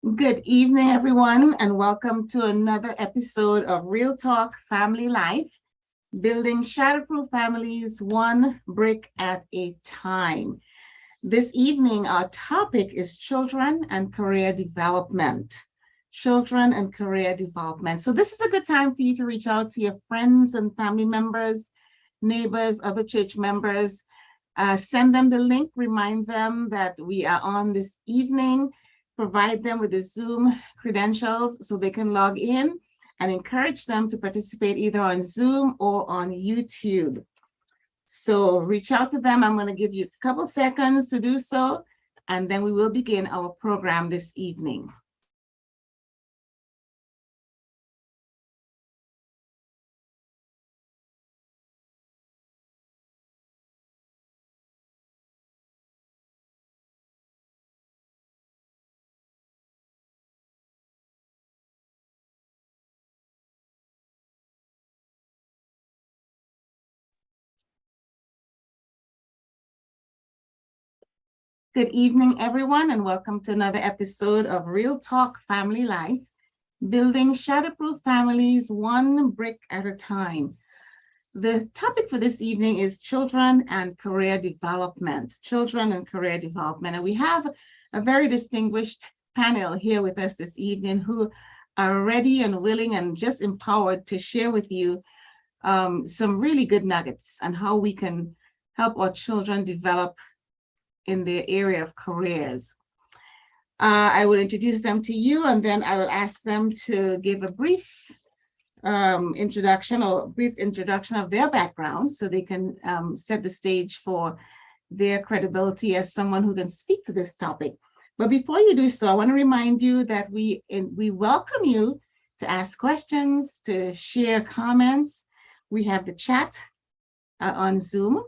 Good evening, everyone, and welcome to another episode of Real Talk Family Life, building shatterproof families one brick at a time. This evening, our topic is children and career development. Children and career development. So, this is a good time for you to reach out to your friends and family members, neighbors, other church members. Send them the link, remind them that we are on this evening, provide them with the Zoom credentials so they can log in, and encourage them to participate either on Zoom or on YouTube. So reach out to them. I'm going to give you a couple seconds to do so, and then we will begin our program this evening. Good evening, everyone, and welcome to another episode of Real Talk Family Life, building shatterproof families one brick at a time. The topic for this evening is children and career development. Children and career development. And we have a very distinguished panel here with us this evening who are ready and willing and just empowered to share with you some really good nuggets on how we can help our children develop in the area of careers. I will introduce them to you, and then I will ask them to give a brief introduction of their background so they can set the stage for their credibility as someone who can speak to this topic. But before you do so, I want to remind you that we welcome you to ask questions, to share comments. We have the chat on Zoom.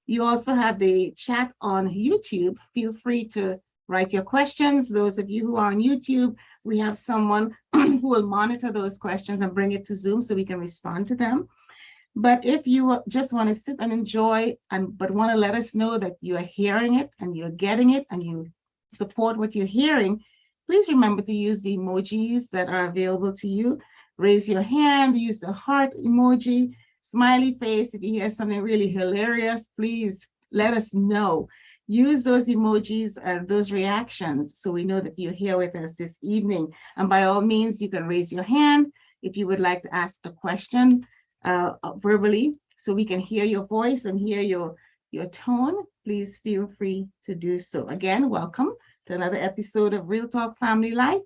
You also have the chat on YouTube. Feel free to write your questions. Those of you who are on YouTube, we have someone who will monitor those questions and bring it to Zoom so we can respond to them. But if you just want to sit and enjoy, but want to let us know that you are hearing it and you're getting it and you support what you're hearing, please remember to use the emojis that are available to you. Raise your hand, use the heart emoji, smiley face. If you hear something really hilarious, please let us know. Use those emojis and those reactions so we know that you're here with us this evening. And by all means, you can raise your hand if you would like to ask a question verbally so we can hear your voice and hear your tone. Please feel free to do so. Again, welcome to another episode of Real Talk Family Life.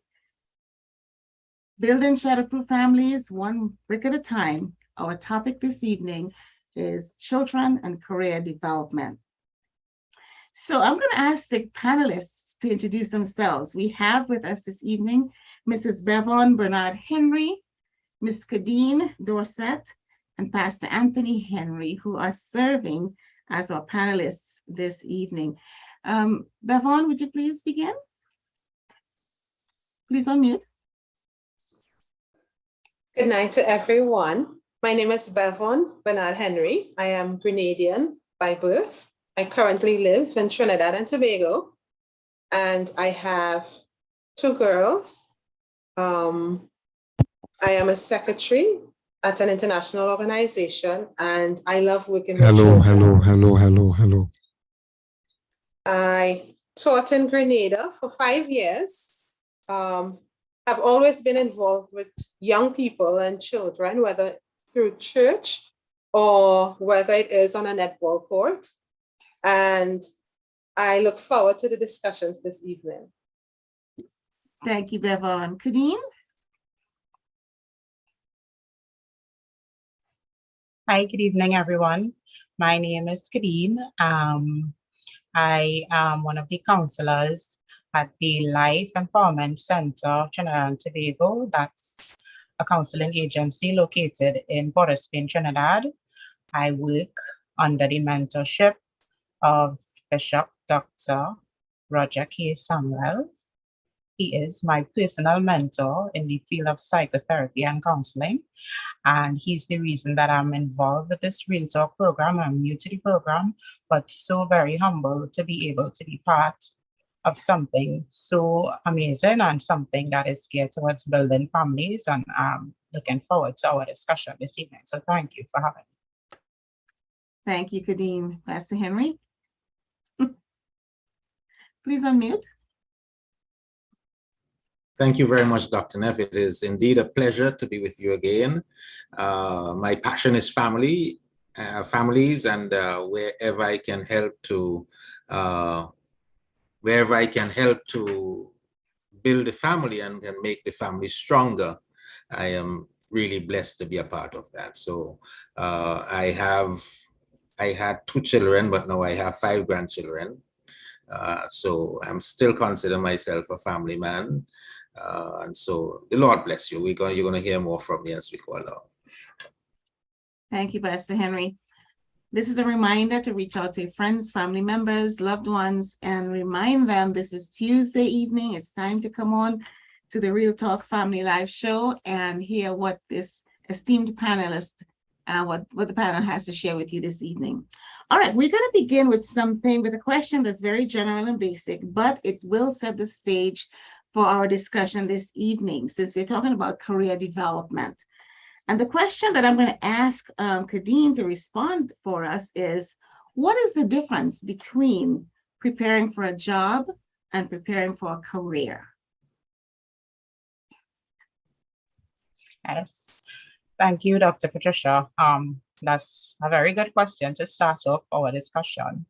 Building shatterproof families one brick at a time. Our topic this evening is children and career development. So I'm going to ask the panelists to introduce themselves. We have with us this evening Mrs. Bevon Bernard Henry, Ms. Kadeen Dorset, and Pastor Anthony Henry, who are serving as our panelists this evening. Bevon, would you please begin? Please unmute. Good night to everyone. My name is Bevon Bernard Henry. I am Grenadian by birth. I currently live in Trinidad and Tobago, and I have two girls. I am a secretary at an international organization, and I love working with children. Hello. I taught in Grenada for 5 years. I've always been involved with young people and children, whether through church or whether it is on a netball court. And I look forward to the discussions this evening. Thank you, Bevon. Kadeen? Hi, good evening, everyone. My name is Kadeen. I am one of the counselors at the Life Empowerment Center, Trinidad and Tobago. That's a counseling agency located in Port of Spain, Trinidad. I work under the mentorship of Bishop Dr. Roger K. Samuel. He is my personal mentor in the field of psychotherapy and counseling. And he's the reason that I'm involved with this Real Talk program. I'm new to the program, but so very humble to be able to be part of something so amazing and something that is geared towards building families. And looking forward to our discussion this evening. So thank you for having me. Thank you, Kadeen. Pastor Henry, please unmute. Thank you very much, Dr. Neff. It is indeed a pleasure to be with you again. My passion is families, and wherever I can help to build a family and make the family stronger, I am really blessed to be a part of that. So I had 2 children, but now I have 5 grandchildren. So I'm still consider myself a family man. And so the Lord bless you. You're going to hear more from me as we go along. Thank you, Pastor Henry. This is a reminder to reach out to your friends, family members, loved ones, and remind them this is Tuesday evening. It's time to come on to the Real Talk Family Live show and hear what this esteemed panelist, what the panel has to share with you this evening. All right, we're going to begin with a question that's very general and basic, but it will set the stage for our discussion this evening, since we're talking about career development. And the question that I'm going to ask Kadeen to respond for us is, what is the difference between preparing for a job and preparing for a career? Yes, thank you, Dr. Patricia. That's a very good question to start off our discussion.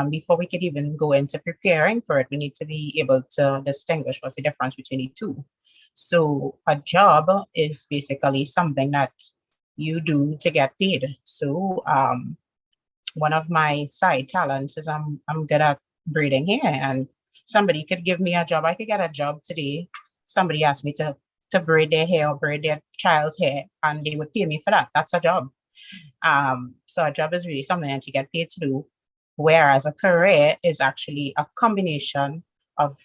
Before we could even go into preparing for it, we need to be able to distinguish what's the difference between the two. So a job is basically something that you do to get paid. So one of my side talents is I'm good at braiding hair, and somebody could give me a job. I could get a job today. Somebody asked me to braid their hair or braid their child's hair, and they would pay me for that. That's a job. So a job is really something that you get paid to do, whereas a career is actually a combination of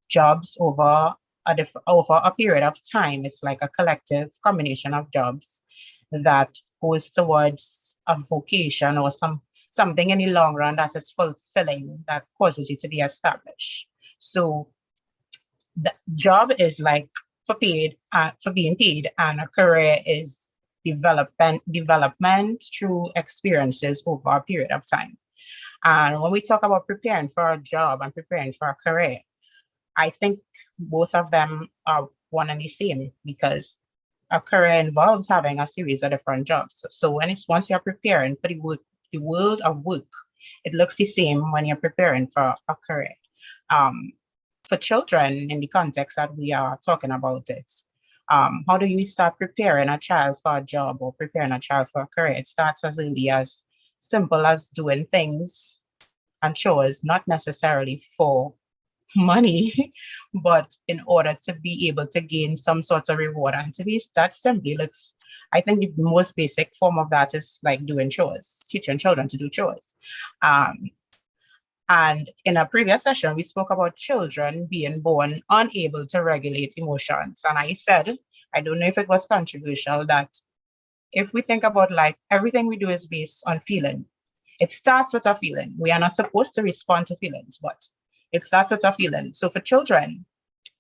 jobs over a period of time. It's like a collective combination of jobs that goes towards a vocation or something in the long run that is fulfilling, that causes you to be established. So the job is like for being paid, and a career is development through experiences over a period of time. And when we talk about preparing for a job and preparing for a career, I think both of them are one and the same, because a career involves having a series of different jobs. So once you're preparing for the world of work, it looks the same when you're preparing for a career. For children, in the context that we are talking about it, how do you start preparing a child for a job or preparing a child for a career? It starts as early as simple as doing things and chores, not necessarily for money, but in order to be able to gain some sort of reward. And to me, that simply looks, I think the most basic form of that is like doing chores, teaching children to do chores. And in a previous session, we spoke about children being born unable to regulate emotions. And I said, I don't know if it was controversial, that if we think about life, everything we do is based on feeling. It starts with a feeling. We are not supposed to respond to feelings, but it starts with a feeling. So for children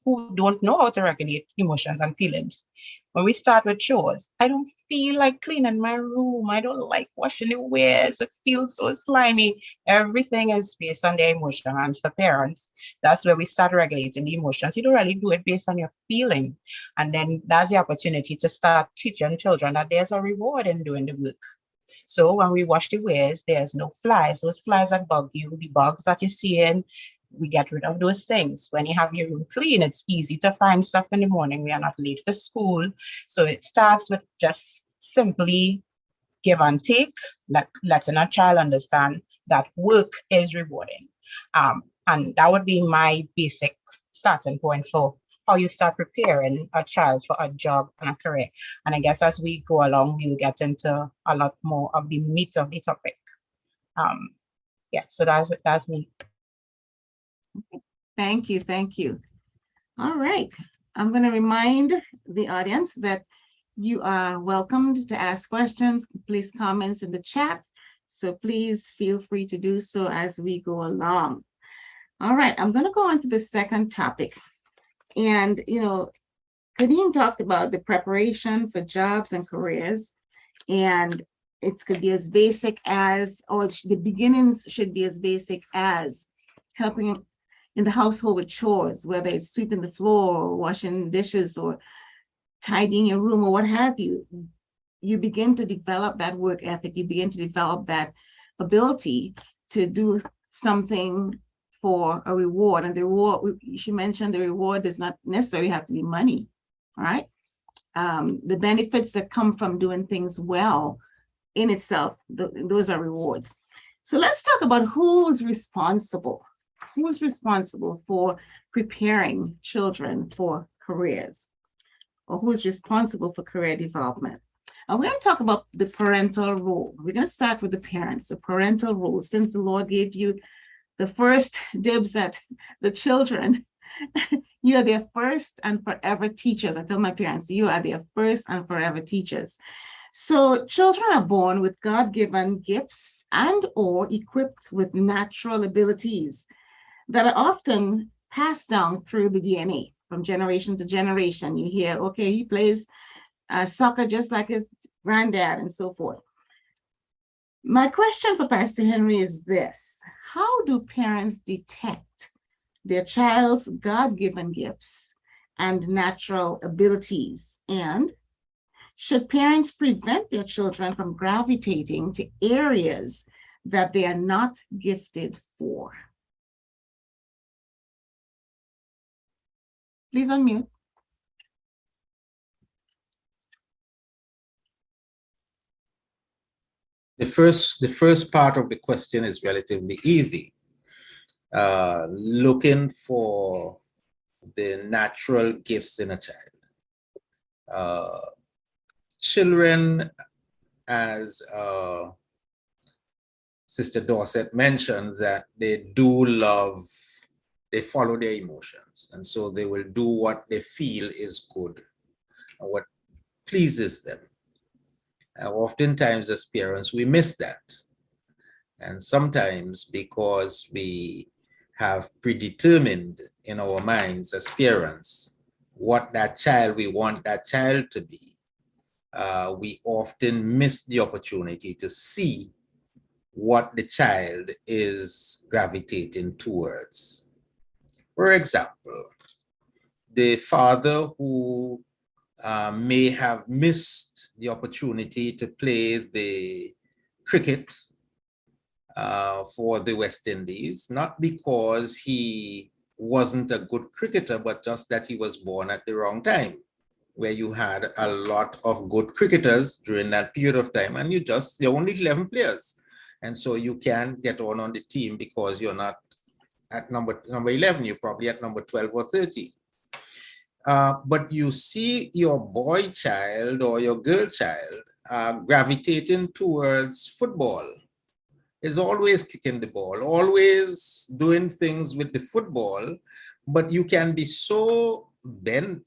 who don't know how to regulate emotions and feelings, when we start with chores, I don't feel like cleaning my room. I don't like washing the wares. It feels so slimy. Everything is based on their emotion. And for parents, that's where we start regulating the emotions. You don't really do it based on your feeling. And then that's the opportunity to start teaching children that there's a reward in doing the work. So when we wash the wares, there's no flies. Those flies that bug you, the bugs that you see in, we get rid of those things. When you have your room clean, it's easy to find stuff in the morning. We are not late for school. So it starts with just simply give and take, letting a child understand that work is rewarding. And that would be my basic starting point for how you start preparing a child for a job and a career. And I guess as we go along, we'll get into a lot more of the meat of the topic. So that's me. Thank you. Thank you. All right. I'm going to remind the audience that you are welcomed to ask questions, place comments in the chat. So please feel free to do so as we go along. All right, I'm going to go on to the second topic. And, Kadeen talked about the preparation for jobs and careers. And it could be as basic as, or the beginnings should be as basic as helping in the household with chores, whether it's sweeping the floor or washing dishes or tidying your room or what have you. You begin to develop that work ethic. You begin to develop that ability to do something for a reward. And the reward, she mentioned the reward does not necessarily have to be money, right? The benefits that come from doing things well in itself, those are rewards. So let's talk about who's responsible. Who's responsible for preparing children for careers, or who's responsible for career development? And we're going to talk about the parental role. We're going to start with the parents, the parental role. Since the Lord gave you the first dibs at the children, you are their first and forever teachers. I tell my parents, you are their first and forever teachers. So children are born with God-given gifts and or equipped with natural abilities that are often passed down through the DNA from generation to generation. You hear, okay, he plays soccer just like his granddad and so forth. My question for Pastor Henry is this: how do parents detect their child's God-given gifts and natural abilities? And should parents prevent their children from gravitating to areas that they are not gifted for? Please unmute. The first part of the question is relatively easy. Looking for the natural gifts in a child. Children, as Sister Dorset mentioned, that they follow their emotions. And so they will do what they feel is good, or what pleases them. Oftentimes as parents, we miss that. And sometimes because we have predetermined in our minds as parents what we want that child to be, we often miss the opportunity to see what the child is gravitating towards. For example, the father who may have missed the opportunity to play the cricket for the West Indies, not because he wasn't a good cricketer, but just that he was born at the wrong time, where you had a lot of good cricketers during that period of time, and you're only 11 players. And so you can get on the team because you're not at number 11, you're probably at number 12 or 13. But you see your boy child or your girl child gravitating towards football, is always kicking the ball, always doing things with the football, but you can be so bent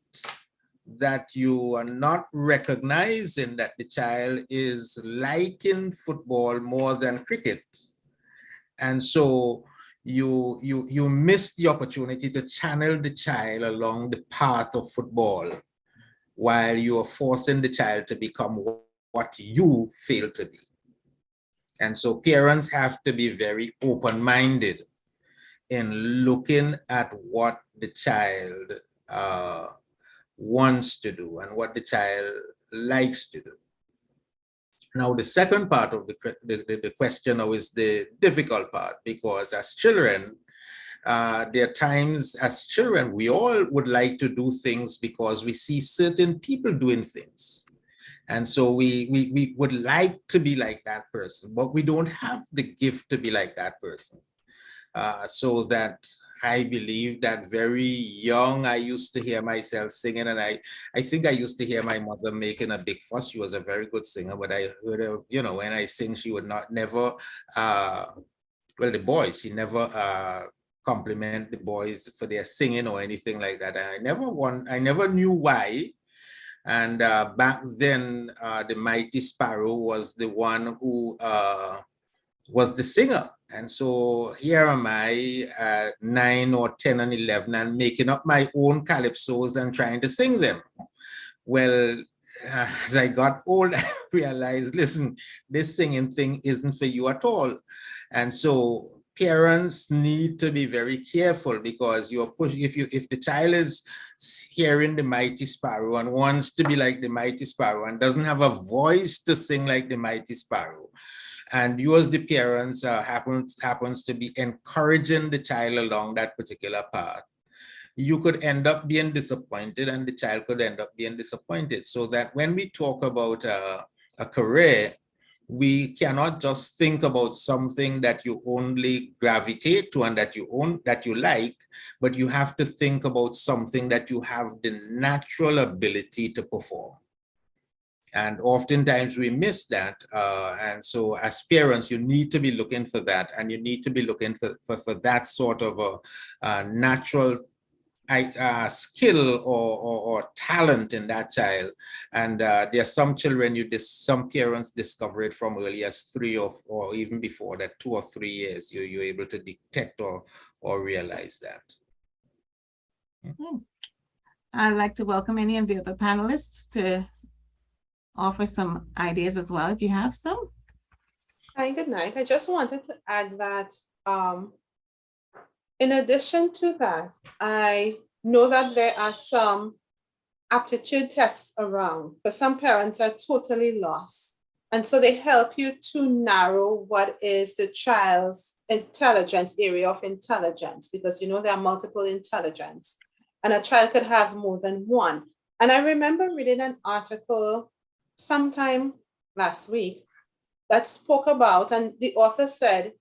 that you are not recognizing that the child is liking football more than cricket. And so you miss the opportunity to channel the child along the path of football while you are forcing the child to become what you fail to be. And so parents have to be very open-minded in looking at what the child wants to do and what the child likes to do. Now, the second part of the question now is the difficult part, because as children, there are times as children, we all would like to do things because we see certain people doing things. And so we would like to be like that person, but we don't have the gift to be like that person. So that I believe that very young, I used to hear myself singing, and I think I used to hear my mother making a big fuss. She was a very good singer, but I heard her, when I sing, she would never, the boys, she never compliment the boys for their singing or anything like that. And I never knew why. And back then, the Mighty Sparrow was the one who was the singer. And so here am I at 9 or 10 and 11 and making up my own calypsos and trying to sing them. Well, as I got old, I realized, listen, this singing thing isn't for you at all. And so parents need to be very careful, because you're pushing, if the child is hearing the Mighty Sparrow and wants to be like the Mighty Sparrow and doesn't have a voice to sing like the Mighty Sparrow, and you as the parents happens to be encouraging the child along that particular path, you could end up being disappointed and the child could end up being disappointed. So that when we talk about a career, we cannot just think about something that you only gravitate to and that you like, but you have to think about something that you have the natural ability to perform. And oftentimes we miss that. And so as parents, you need to be looking for that, and you need to be looking for that sort of a natural skill or talent in that child. And there are some children, some parents discover it from early as 3 or even before that, 2 or 3 years, you're able to detect or realize that. I'd like to welcome any of the other panelists to offer some ideas as well, if you have some. Hi, good night. I just wanted to add that in addition to that, I know that there are some aptitude tests around, but some parents are totally lost. And so they help you to narrow what is the child's intelligence, area of intelligence, because you know there are multiple intelligence, and a child could have more than one. And I remember reading an article sometime last week that spoke about, and the author said,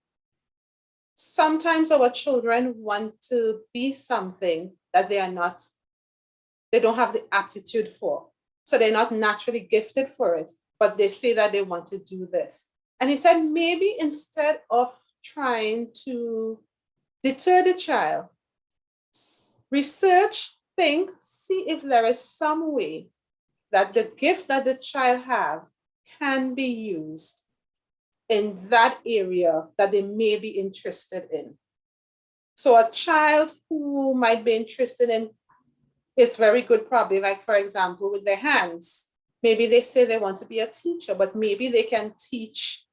sometimes our children want to be something that they don't have the aptitude for. So they're not naturally gifted for it, but they say that they want to do this. And he said, maybe instead of trying to deter the child, research, think, see if there is some way that the gift that the child have can be used in that area that they may be interested in. So a child who might be interested in is very good, probably, like, for example, with their hands. Maybe they say they want to be a teacher, but maybe they can teach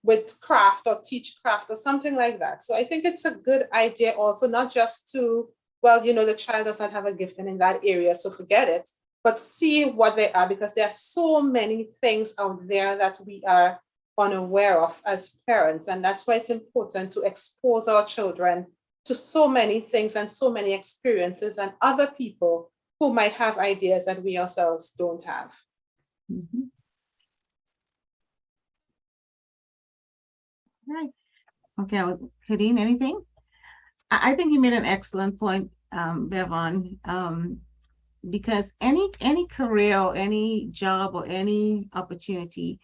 with craft or teach craft or something like that. So I think it's a good idea also, not just to, well, you know, the child does not have a gift in that area, so forget it, but see what they are, because there are so many things out there that we are unaware of as parents. And that's why it's important to expose our children to so many things and so many experiences and other people who might have ideas that we ourselves don't have. Mm-hmm. Right. Okay, Kadeen, anything? I think you made an excellent point, Bevon, because any career or any job or any opportunity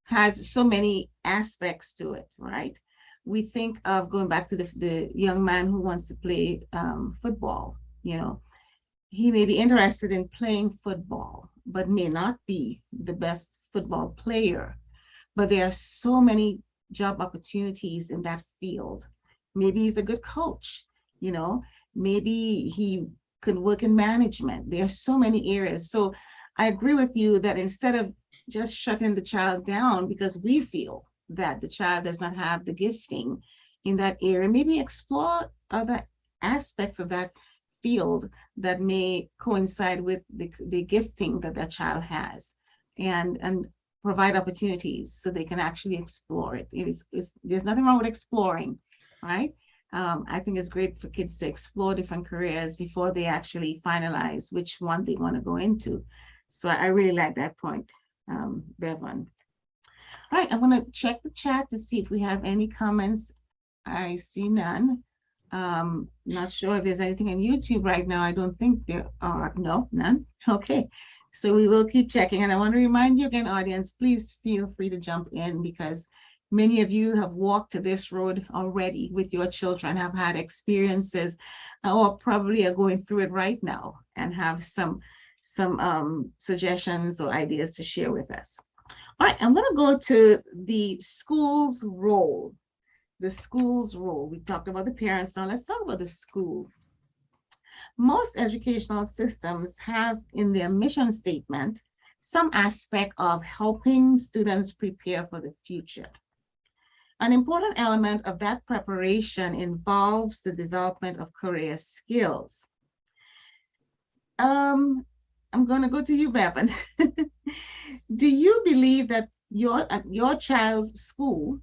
has so many aspects to it, right? We think of going back to the young man who wants to play football. You know, he may be interested in playing football, but may not be the best football player. But there are so many job opportunities in that field. Maybe he's a good coach, you know, maybe he could work in management. There are so many areas. So I agree with you that instead of just shutting the child down because we feel that the child does not have the gifting in that area, maybe explore other aspects of that field that may coincide with the gifting that that child has, and provide opportunities so they can actually explore it. There's nothing wrong with exploring, right? I think it's great for kids to explore different careers before they actually finalize which one they want to go into. So I really like that point, Bevon. All right, I'm going to check the chat to see if we have any comments. I see none. Not sure if there's anything on YouTube right now. I don't think there are. No, none. Okay. So we will keep checking. And I want to remind you again, audience, please feel free to jump in, because many of you have walked to this road already with your children, have had experiences, or probably are going through it right now and have some suggestions or ideas to share with us. All right, I'm going to go to the school's role the school's role. We talked about the parents, now let's talk about the school. Most educational systems have in their mission statement some aspect of helping students prepare for the future. An important element of that preparation involves the development of career skills. I'm going to go to you, Bevan. Do you believe that your child's school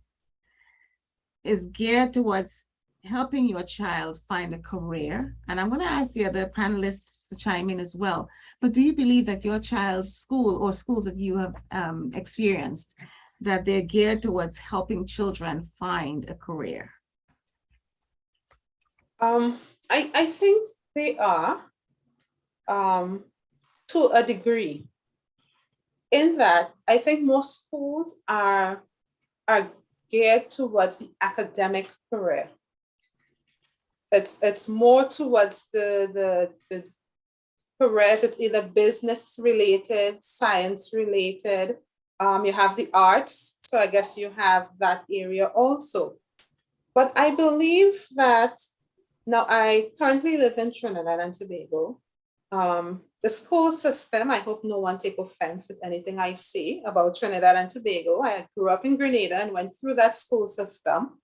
is geared towards helping your child find a career? And I'm going to ask the other panelists to chime in as well. But do you believe that your child's school or schools that you have experienced, that they're geared towards helping children find a career? I think they are, to a degree. In that, I think most schools are geared towards the academic career. It's more towards the careers. It's either business related, science related. You have the arts, so I guess you have that area also. But I believe that now I currently live in Trinidad and Tobago. The school system, I hope no one take offense with anything I say about Trinidad and Tobago. I grew up in Grenada and went through that school system.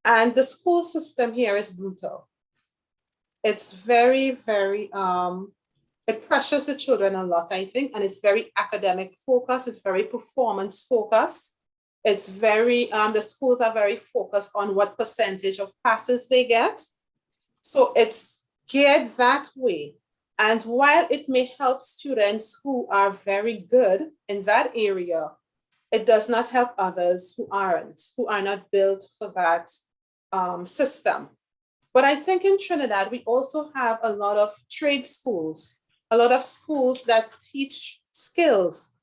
And the school system here is brutal. It's very, very, it pressures the children a lot, I think, and it's very academic focused. It's very performance focused. It's very, the schools are very focused on what percentage of passes they get. So it's geared that way. And while it may help students who are very good in that area, it does not help others who aren't, who are not built for that system. But I think in Trinidad, we also have a lot of trade schools, a lot of schools that teach skills.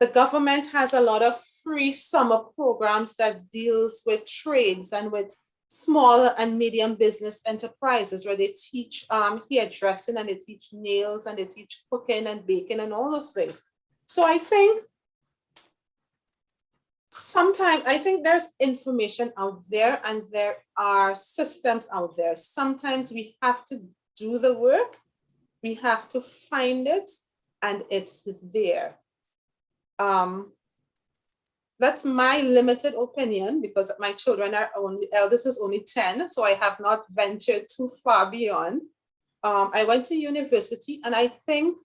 The government has a lot of free summer programs that deals with trades and with small and medium business enterprises, where they teach hairdressing and they teach nails and they teach cooking and baking and all those things. So I think sometimes, I think there's information out there and there are systems out there. Sometimes we have to do the work, we have to find it, and it's there. That's my limited opinion because my children are only, eldest is only 10, so I have not ventured too far beyond. I went to university, and I think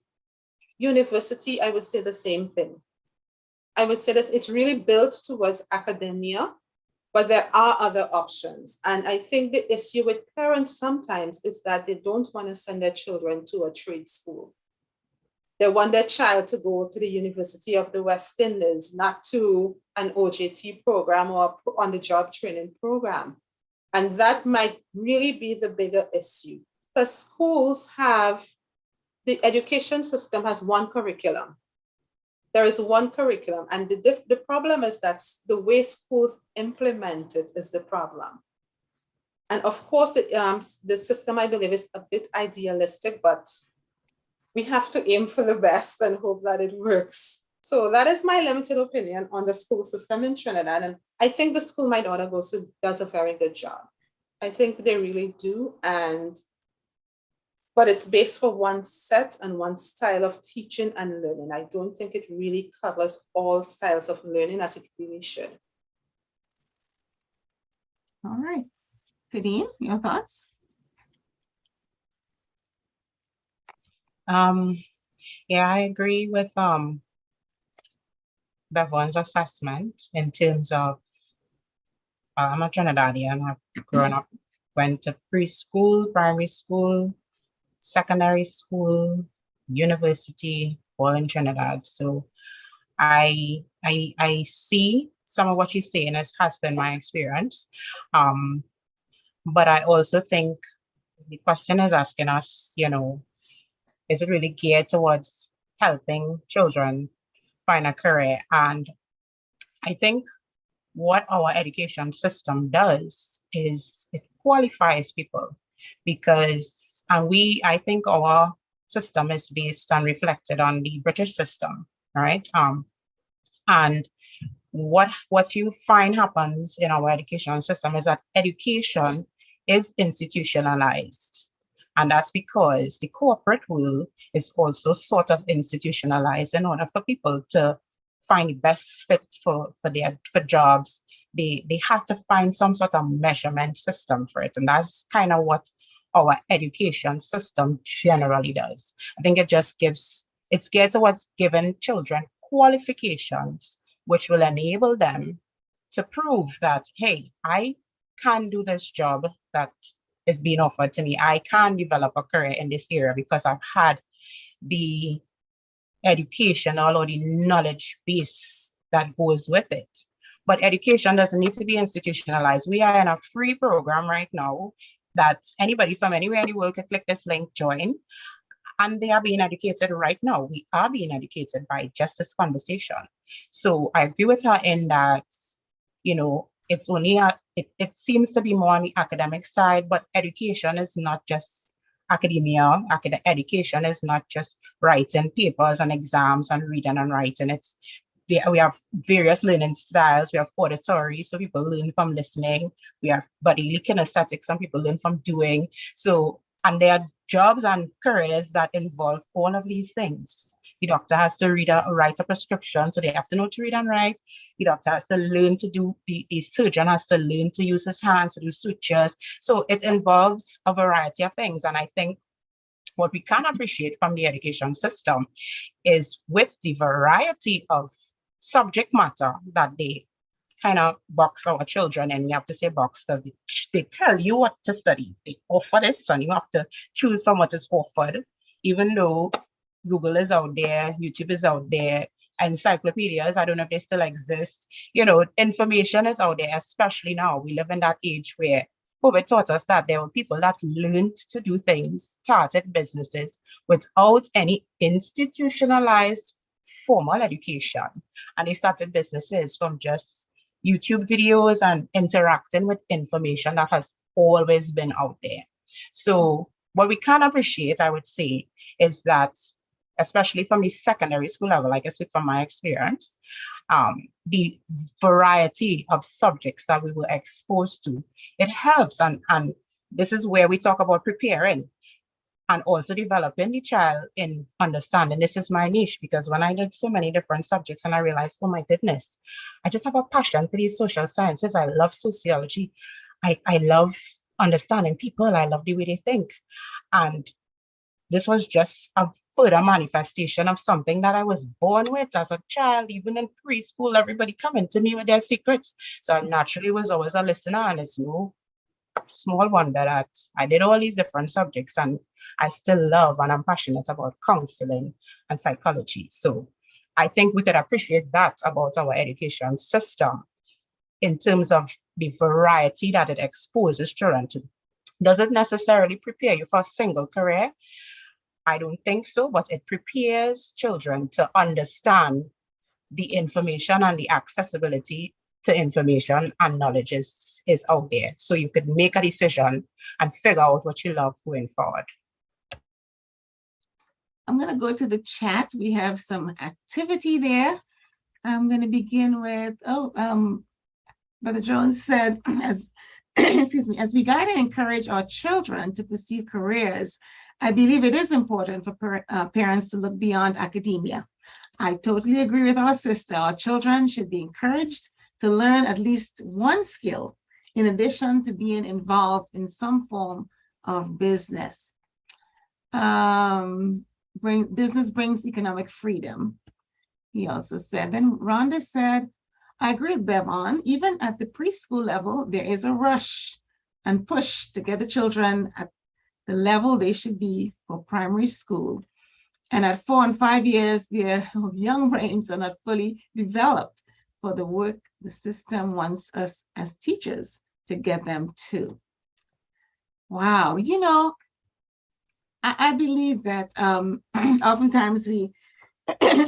university, I would say the same thing. I would say this, it's really built towards academia, but there are other options. And I think the issue with parents sometimes is that they don't want to send their children to a trade school. They want their child to go to the University of the West Indies, not to an OJT program or on-the-job training program. And that might really be the bigger issue. Because schools have, the education system has one curriculum. There is one curriculum, and the problem is that the way schools implement it is the problem. And of course, the system, I believe, is a bit idealistic, but we have to aim for the best and hope that it works. So that is my limited opinion on the school system in Trinidad. And I think the school my daughter goes to does a very good job. I think they really do. But it's based for one set and one style of teaching and learning. I don't think it really covers all styles of learning as it really should. All right. Kadeen, your thoughts? Yeah, I agree with Bevon's assessment in terms of I'm a Trinidadian. I've grown up, went to preschool, primary school, secondary school, university, all in Trinidad. So I see some of what you're saying has been my experience. But I also think the question is asking us, is it really geared towards helping children find a career? And I think what our education system does is it qualifies people because, I think our system is based and reflected on the British system, right? And what you find happens in our education system is that education is institutionalized. And that's because the corporate world is also sort of institutionalized in order for people to find the best fit for jobs. They have to find some sort of measurement system for it. And that's kind of what our education system generally does. I think it's geared towards giving children qualifications which will enable them to prove that, hey, I can do this job that is being offered to me. I can develop a career in this area because I've had the educational or the knowledge base that goes with it. But education doesn't need to be institutionalized. We are in a free program right now that anybody from anywhere in the world can click this link, join, and they are being educated right now. We are being educated by just this conversation. So I agree with her in that, it's only, it seems to be more on the academic side, but education is not just academia. Education is not just writing papers and exams and reading and writing. We have various learning styles. We have auditory, so people learn from listening. We have bodily kinesthetic, some people learn from doing. So, and there are jobs and careers that involve all of these things. The doctor has to write a prescription, so they have to know to read and write. The doctor has to learn to do, the surgeon has to learn to use his hands to do sutures. So it involves a variety of things. And I think what we can appreciate from the education system is with the variety of subject matter that they kind of box our children, and we have to say box because they tell you what to study. They offer this and you have to choose from what is offered, even though Google is out there, YouTube is out there, encyclopedias, I don't know if they still exist. Information is out there, especially now. We live in that age where COVID taught us that there were people that learned to do things, started businesses without any institutionalized formal education. And they started businesses from just YouTube videos and interacting with information that has always been out there. So what we can appreciate, I would say, is that, especially from the secondary school level, I guess from my experience, the variety of subjects that we were exposed to, it helps. And this is where we talk about preparing and also developing the child in understanding this is my niche, because when I did so many different subjects and I realized, oh my goodness, I just have a passion for these social sciences. I love sociology. I love understanding people. I love the way they think. And this was just a further manifestation of something that I was born with as a child. Even in preschool, everybody coming to me with their secrets. So I naturally was always a listener, and it's no small wonder that I did all these different subjects, and I still love and I'm passionate about counseling and psychology. So I think we could appreciate that about our education system in terms of the variety that it exposes children to. Does it necessarily prepare you for a single career? I don't think so, but it prepares children to understand the information and the accessibility to information and knowledge is out there. So you could make a decision and figure out what you love going forward. I'm going to go to the chat. We have some activity there. I'm going to begin with, Brother Jones said, as we guide and encourage our children to pursue careers, I believe it is important for parents to look beyond academia. I totally agree with our sister. Our children should be encouraged to learn at least one skill in addition to being involved in some form of business. Business brings economic freedom, he also said. Then Rhonda said, I agree with Bevon. Even at the preschool level, there is a rush and push to get the children at the level they should be for primary school. And at 4 and 5 years, their young brains are not fully developed for the work the system wants us as teachers to get them to. Wow, I believe that oftentimes we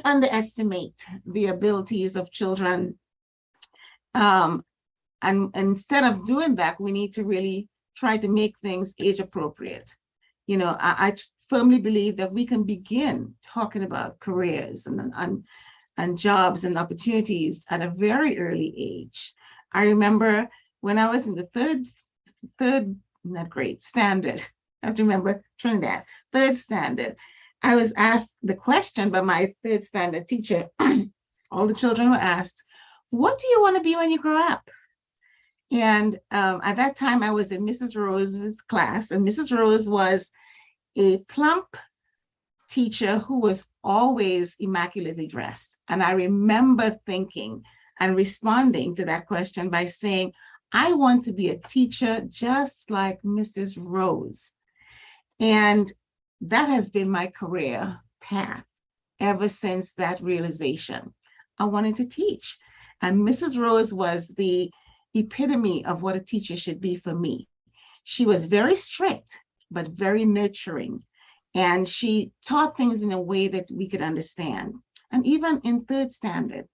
underestimate the abilities of children. And instead of doing that, we need to really try to make things age appropriate. I firmly believe that we can begin talking about careers and and jobs and opportunities at a very early age. I remember when I was in the third, not grade, standard, I have to remember Trinidad, third standard, I was asked the question by my third standard teacher. All the children were asked, what do you want to be when you grow up? And at that time, I was in Mrs. Rose's class, and Mrs. Rose was a plump teacher who was always immaculately dressed. And I remember thinking and responding to that question by saying, I want to be a teacher just like Mrs. Rose. And that has been my career path ever since that realization. I wanted to teach. And Mrs. Rose was the epitome of what a teacher should be for me. She was very strict, but very nurturing. And she taught things in a way that we could understand. And even in third standard,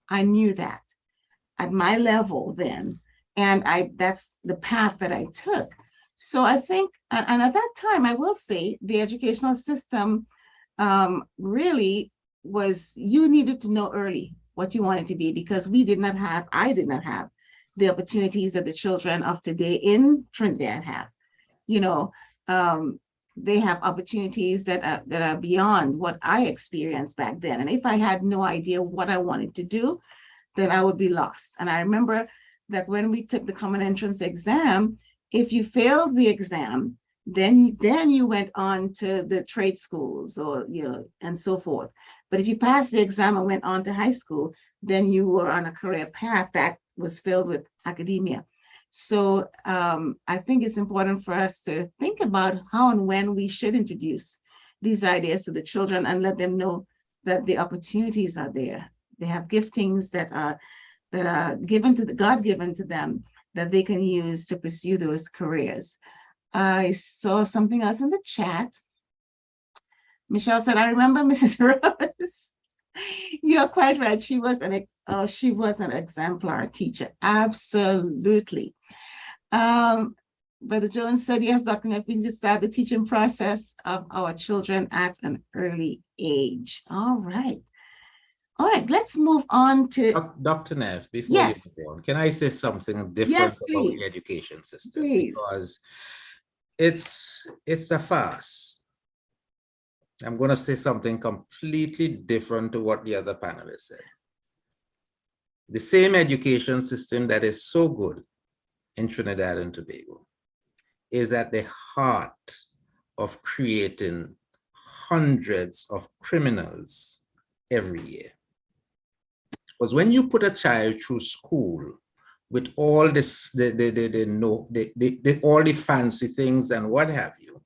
I knew that at my level then. And that's the path that I took. So I think, and at that time, I will say the educational system really was, you needed to know early what you wanted to be, because I did not have the opportunities that the children of today in Trinidad have. You know, they have opportunities that are beyond what I experienced back then. And if I had no idea what I wanted to do, then I would be lost. And I remember that when we took the common entrance exam, if you failed the exam, then you went on to the trade schools, or and so forth. But if you passed the exam and went on to high school, then you were on a career path that was filled with academia. So I think it's important for us to think about how and when we should introduce these ideas to the children and let them know that the opportunities are there. They have giftings that are God-given to them, that they can use to pursue those careers. I saw something else in the chat. Michelle said, I remember Mrs. Rose. You're quite right. She was an exemplar teacher. Absolutely. Brother Jones said, yes, Dr. Neff, we just start the teaching process of our children at an early age. All right. All right, let's move on to Dr. Neff, before yes. you go on, can I say something different Yes, about please. the education system? Please. Because it's a farce. I'm going to say something completely different to what the other panelists said. The same education system that is so good in Trinidad and Tobago is at the heart of creating hundreds of criminals every year. Because when you put a child through school with all this, all the fancy things and what have you,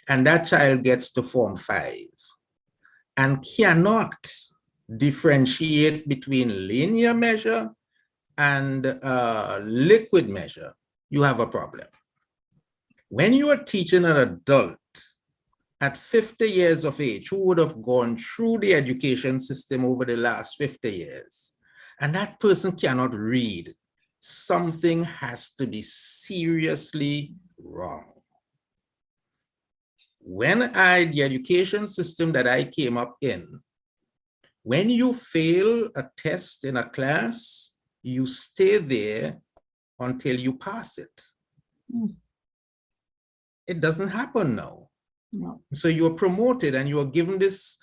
and that child gets to Form 5 and cannot differentiate between linear measure and liquid measure, you have a problem. When you are teaching an adult at 50 years of age who would have gone through the education system over the last 50 years, and that person cannot read, something has to be seriously wrong. The education system that I came up in, when you fail a test in a class, you stay there until you pass it. It doesn't happen now. No. So you're promoted and you are given this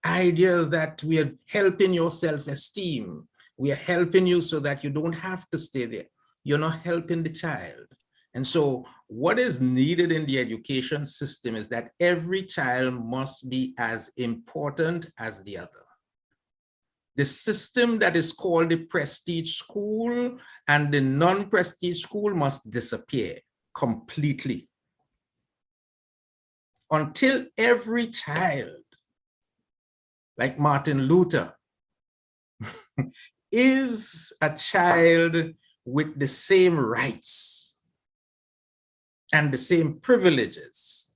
idea that we are helping your self-esteem. We are helping you so that you don't have to stay there. You're not helping the child. And so what is needed in the education system is that every child must be as important as the other. The system that is called the prestige school and the non-prestige school must disappear completely. Until every child, like Martin Luther, is a child with the same rights and the same privileges,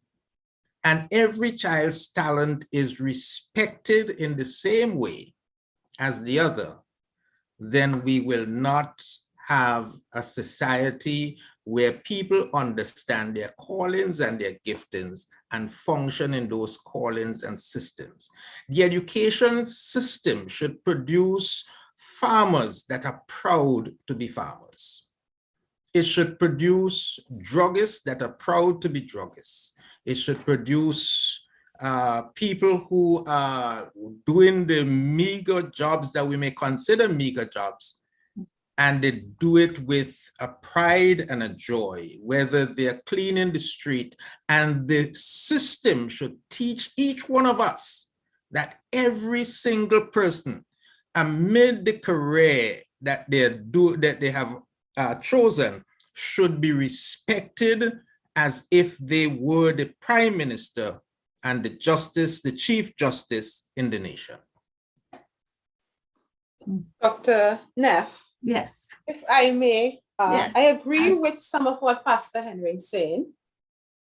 and every child's talent is respected in the same way as the other, then we will not have a society where people understand their callings and their giftings and function in those callings and systems. The education system should produce farmers that are proud to be farmers. It should produce druggists that are proud to be druggists. It should produce people who are doing the meager jobs that we may consider meager jobs, and they do it with a pride and a joy, whether they're cleaning the street. And the system should teach each one of us that every single person amid the career that they have chosen should be respected as if they were the prime minister and the chief justice in the nation. Dr. Neff, Yes. if I may, Yes. I agree with some of what Pastor Henry is saying.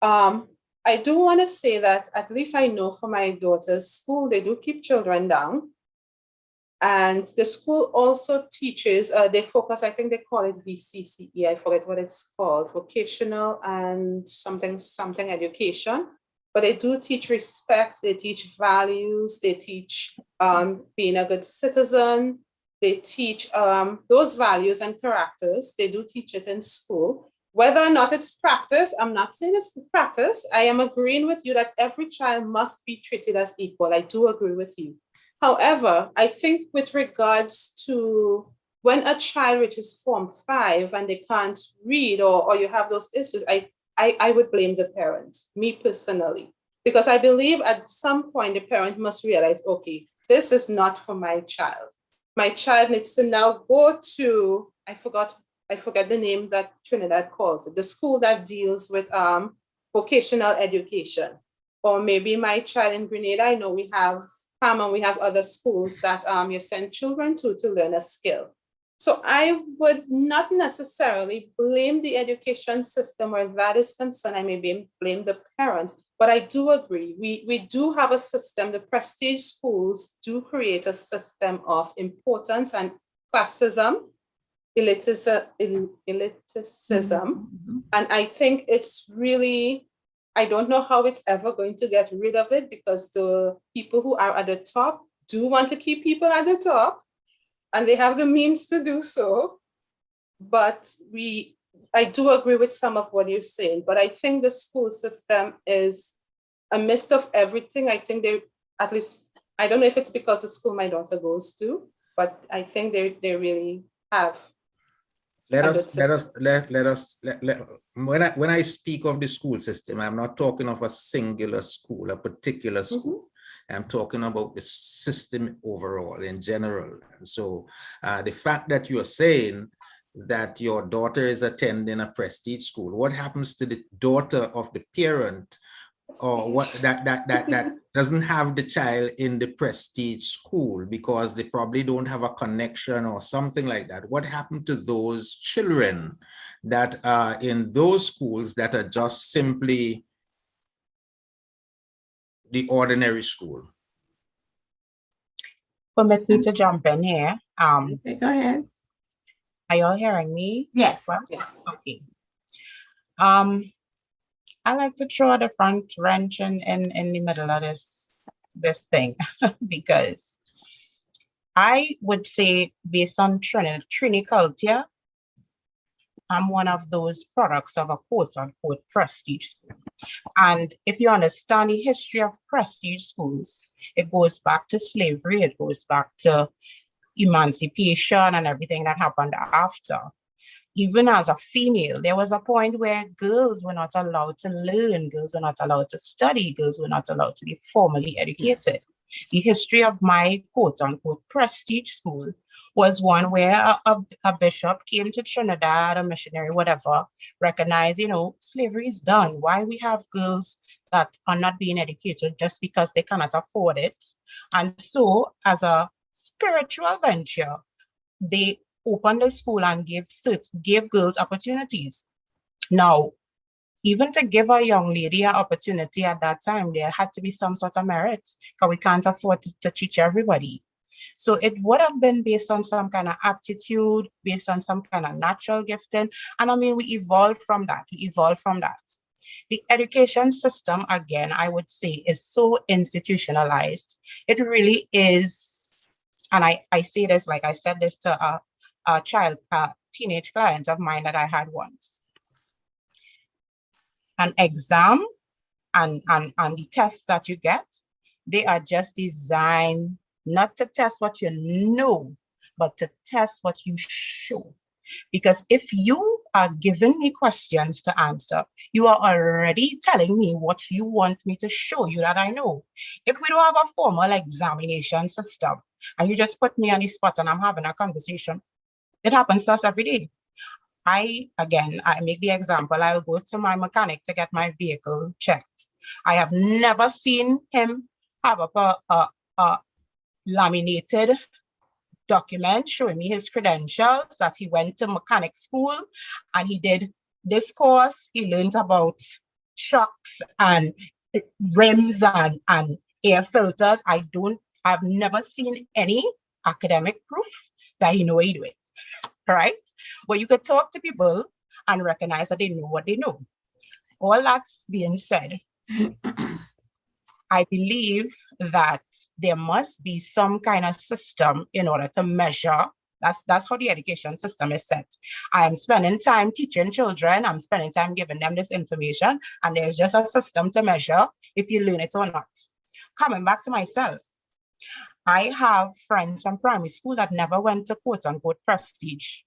I do want to say that at least I know for my daughter's school, they do keep children down. And the school also teaches, they focus, I think they call it VCCE, I forget what it's called, vocational and something education. But they do teach respect, they teach values, they teach being a good citizen, they teach those values and characters. They do teach it in school. Whether or not it's practice, I'm not saying it's practice. I am agreeing with you that every child must be treated as equal. I do agree with you. However, I think with regards to when a child reaches Form 5 and they can't read or you have those issues, I would blame the parent, me personally, because I believe at some point the parent must realize, okay, this is not for my child. My child needs to now go to, I forget the name that Trinidad calls it, the school that deals with vocational education. Or maybe my child in Grenada, I know we have PAM and we have other schools that you send children to learn a skill. So I would not necessarily blame the education system where that is concerned. I may blame the parent, but I do agree. We do have a system. The prestige schools do create a system of importance and classism, elitism. And I think it's really, I don't know how it's ever going to get rid of it, because the people who are at the top do want to keep people at the top, and they have the means to do so. But I do agree with some of what you're saying, but I think the school system is a mist of everything. I think they, at least, I don't know if it's because the school my daughter goes to, but I think they really have. When I speak of the school system, I'm not talking of a singular school, a particular school. I'm talking about the system overall in general. And so the fact that you're saying that your daughter is attending a prestige school, what happens to the daughter of the parent or what that doesn't have the child in the prestige school because they probably don't have a connection or something like that? What happened to those children that are in those schools that are just simply the ordinary school? Permit me to jump in here. Okay, go ahead. Are you all hearing me? Yes. Well, Yes. okay. I like to throw the front wrench in the middle of this thing because I would say, based on Trini culture, I'm one of those products of a quote-unquote prestige school. And if you understand the history of prestige schools, it goes back to slavery, it goes back to emancipation and everything that happened after. Even as a female, there was a point where girls were not allowed to learn, girls were not allowed to study, girls were not allowed to be formally educated. The history of my quote-unquote prestige school was one where a bishop came to Trinidad, a missionary, whatever, recognized, slavery is done. Why we have girls that are not being educated just because they cannot afford it? And so, as a spiritual venture, they opened the school and gave girls opportunities. Now, even to give a young lady an opportunity at that time, there had to be some sort of merit, because we can't afford to teach everybody. So it would have been based on some kind of aptitude, based on some kind of natural gifting. And I mean, we evolved from that. The education system, again, I would say, is so institutionalized. It really is. And I say this, like I said this to a teenage client of mine that I had once. An exam and the tests that you get, they are just designed not to test what you know, but to test what you show. Because if you are giving me questions to answer, you are already telling me what you want me to show you that I know. If we don't have a formal examination system and you just put me on the spot and I'm having a conversation, it happens to us every day. I make the example, I'll go to my mechanic to get my vehicle checked. I have never seen him have a laminated document showing me his credentials, that he went to mechanic school and he did this course. He learned about shocks and rims and air filters. I've never seen any academic proof that he know what he doing, right? But you could talk to people and recognize that they know what they know. All that's being said, I believe that there must be some kind of system in order to measure. That's how the education system is set. I'm spending time teaching children. I'm spending time giving them this information, and there's just a system to measure if you learn it or not. Coming back to myself, I have friends from primary school that never went to quote unquote prestige.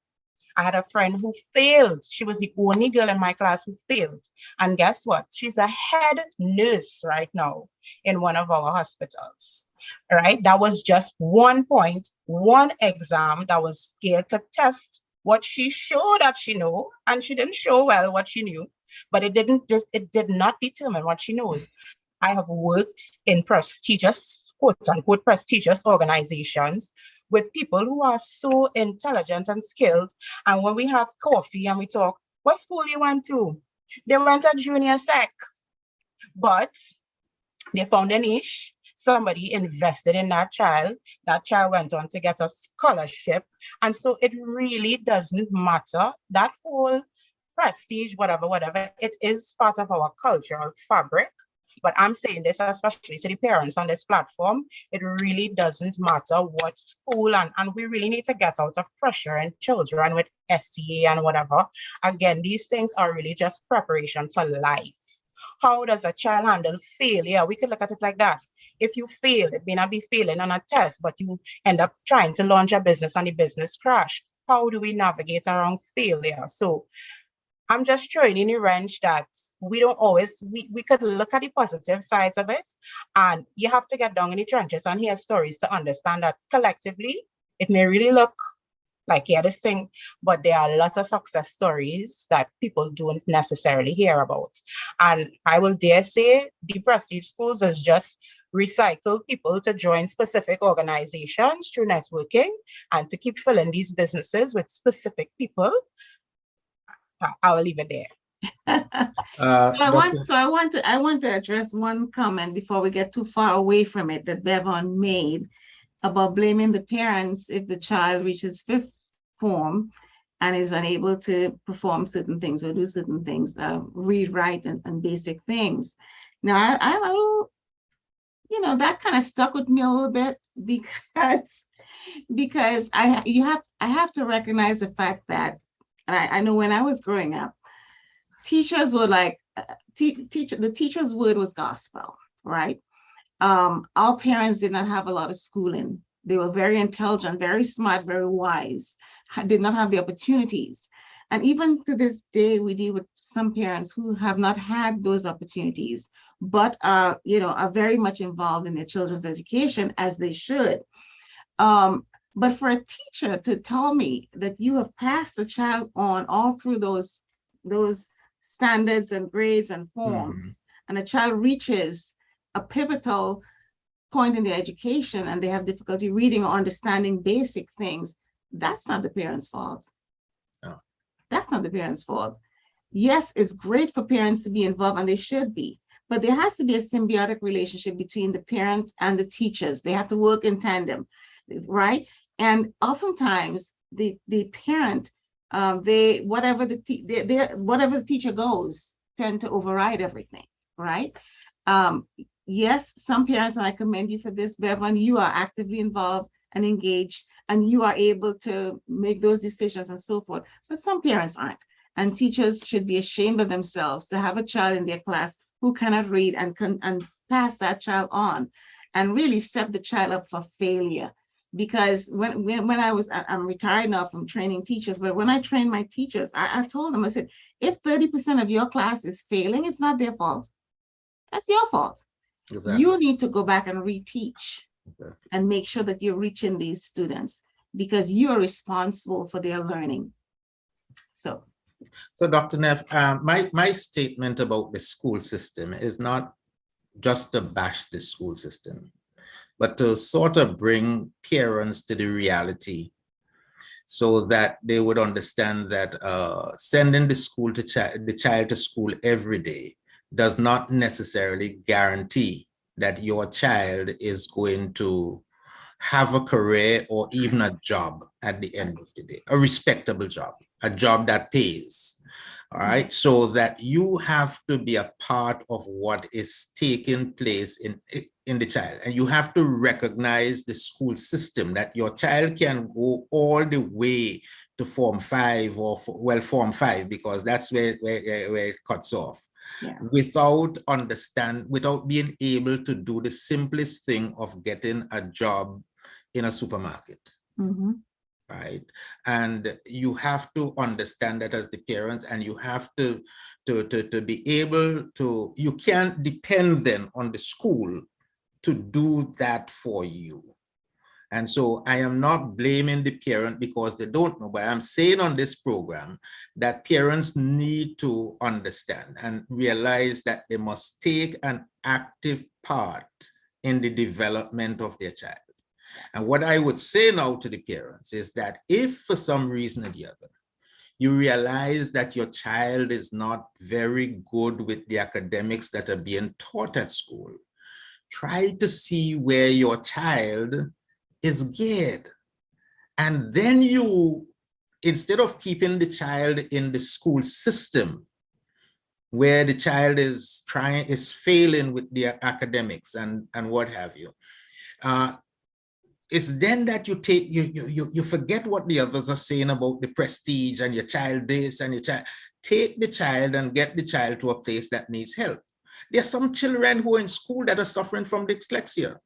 I had a friend who failed. She was the only girl in my class who failed. And guess what? She's a head nurse right now in one of our hospitals, right? That was just 1 point, one exam that was geared to test what she showed that she knew, and she didn't show well what she knew, but it did not determine what she knows. I have worked in prestigious, quote unquote, prestigious organizations with people who are so intelligent and skilled. And when we have coffee and we talk, what school you went to? They went to junior sec, but they found a niche. Somebody invested in that child. That child went on to get a scholarship. And so it really doesn't matter. That whole prestige, whatever, it is part of our cultural fabric. But I'm saying this especially to the parents on this platform, it really doesn't matter what school, and we really need to get out of pressure and children with SCA and whatever. Again, these things are really just preparation for life. How does a child handle failure? We could look at it like that. If you fail, it may not be failing on a test, but you end up trying to launch a business and the business crash. How do we navigate around failure? So I'm just throwing in a wrench that we don't always, we could look at the positive sides of it, and you have to get down in the trenches and hear stories to understand that collectively, it may really look like, yeah, this thing, but there are lots of success stories that people don't necessarily hear about. And I will dare say the prestige schools is just recycle people to join specific organizations through networking and to keep filling these businesses with specific people. I will leave it there. I want to address one comment before we get too far away from it that Bevon made about blaming the parents if the child reaches fifth form and is unable to perform certain things or do certain things, read, write, and basic things. Now, I that kind of stuck with me a little bit because I have to recognize the fact that, and I know when I was growing up, teachers were like, the teacher's word was gospel, right? Our parents did not have a lot of schooling. They were very intelligent, very smart, very wise, did not have the opportunities. And even to this day, we deal with some parents who have not had those opportunities, but are very much involved in their children's education, as they should. But for a teacher to tell me that you have passed the child on all through those standards and grades and forms, and a child reaches a pivotal point in their education and they have difficulty reading or understanding basic things, that's not the parent's fault. No. That's not the parent's fault. Yes, it's great for parents to be involved, and they should be, but there has to be a symbiotic relationship between the parent and the teachers. They have to work in tandem. right? And oftentimes the parent, whatever the teacher goes, tend to override everything, right? Yes, some parents, and I commend you for this, Bevan, you are actively involved and engaged, and you are able to make those decisions and so forth. But some parents aren't. And teachers should be ashamed of themselves to have a child in their class who cannot read and pass that child on and really set the child up for failure. Because when I'm retired now from training teachers, but when I trained my teachers, I told them, I said, if 30% of your class is failing, it's not their fault. That's your fault. Exactly. You need to go back and reteach Exactly. and make sure that you're reaching these students because you're responsible for their learning. So Dr. Neff, my statement about the school system is not just to bash the school system, but to sort of bring parents to the reality so that they would understand that sending the child to school every day does not necessarily guarantee that your child is going to have a career or even a job at the end of the day, a respectable job, a job that pays. All right, so that you have to be a part of what is taking place in the child, and you have to recognize the school system, that your child can go all the way to Form 5 or Form 5, because that's where it cuts off. yeah. Without being able to do the simplest thing of getting a job in a supermarket. Mm-hmm. Right, and you have to understand that as the parents, and you have to be able to, you can't depend then on the school to do that for you. And so I am not blaming the parent because they don't know, but I'm saying on this program that parents need to understand and realize that they must take an active part in the development of their child. And what I would say now to the parents is that if for some reason or the other, you realize that your child is not very good with the academics that are being taught at school, try to see where your child is geared. And then you, instead of keeping the child in the school system, where the child is failing with their academics and what have you, it's then that you forget what the others are saying about the prestige and your child this and your child. Take the child and get the child to a place that needs help. There are some children who are in school that are suffering from dyslexia.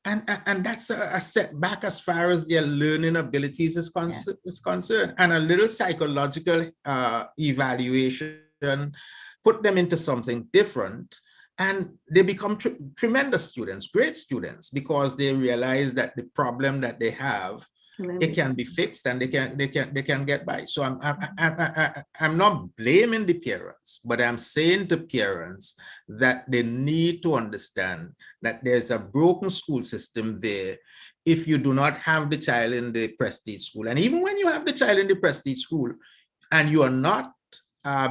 And that's a setback as far as their learning abilities is concerned. And a little psychological evaluation put them into something different. And they become tremendous students, great students, because they realize that the problem that they have, it can be fixed and they can get by. So I'm not blaming the parents, but I'm saying to parents that they need to understand that there's a broken school system there if you do not have the child in the prestige school. And even when you have the child in the prestige school and you are not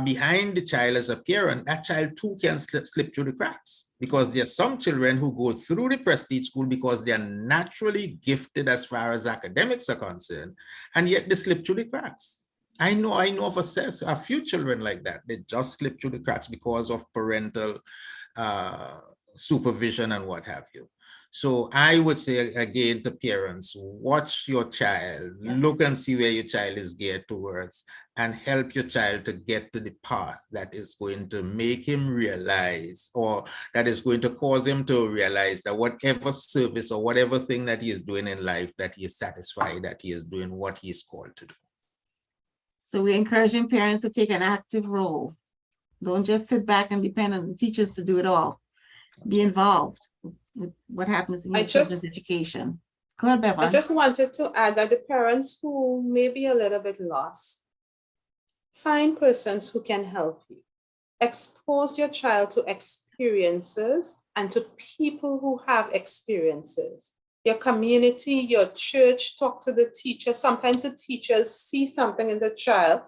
behind the child as a parent, that child too can slip through the cracks, because there are some children who go through the prestige school because they are naturally gifted as far as academics are concerned, and yet they slip through the cracks. I know of a few children like that. They just slip through the cracks because of parental supervision and what have you. So I would say again to parents, watch your child, look and see where your child is geared towards, and help your child to get to the path that is going to make him realize, or that is going to cause him to realize that whatever service or whatever thing that he is doing in life, that he is satisfied that he is doing what he is called to do. So we're encouraging parents to take an active role. Don't just sit back and depend on the teachers to do it all. Be involved with what happens in your children's education. Go ahead, Bevan. I just wanted to add that the parents who may be a little bit lost, find persons who can help you. Expose your child to experiences and to people who have experiences. Your community, your church, talk to the teacher. Sometimes the teachers see something in the child,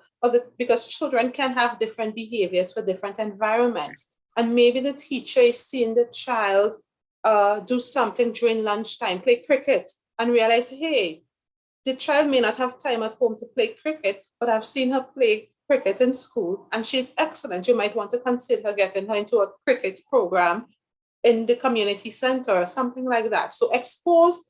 because children can have different behaviors for different environments. And maybe the teacher is seeing the child do something during lunchtime, play cricket, and realize, hey, the child may not have time at home to play cricket, but I've seen her play cricket in school and she's excellent. You might want to consider getting her into a cricket program in the community center or something like that. So expose,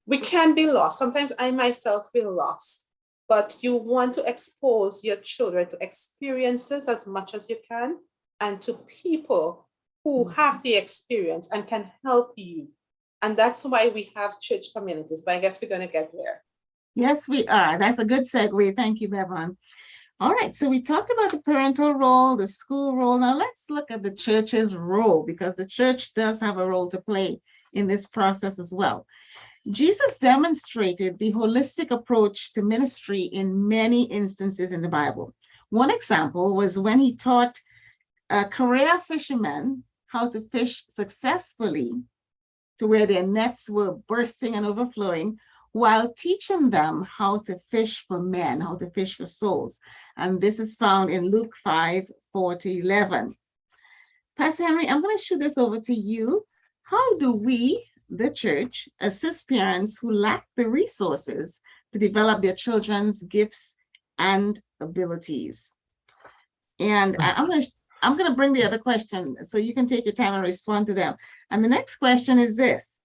we can be lost. Sometimes I myself feel lost, but you want to expose your children to experiences as much as you can and to people who have the experience and can help you. And that's why we have church communities, but I guess we're going to get there. Yes, we are. That's a good segue. Thank you, Bevan. All right, so we talked about the parental role, the school role. Now let's look at the church's role, because the church does have a role to play in this process as well. Jesus demonstrated the holistic approach to ministry in many instances in the Bible. One example was when he taught career fishermen how to fish successfully to where their nets were bursting and overflowing, while teaching them how to fish for men, how to fish for souls. And this is found in Luke 5:4-11. Pastor Henry, I'm going to shoot this over to you. How do we, the church, assist parents who lack the resources to develop their children's gifts and abilities? And I'm going to bring the other question so you can take your time and respond to them. And the next question is this.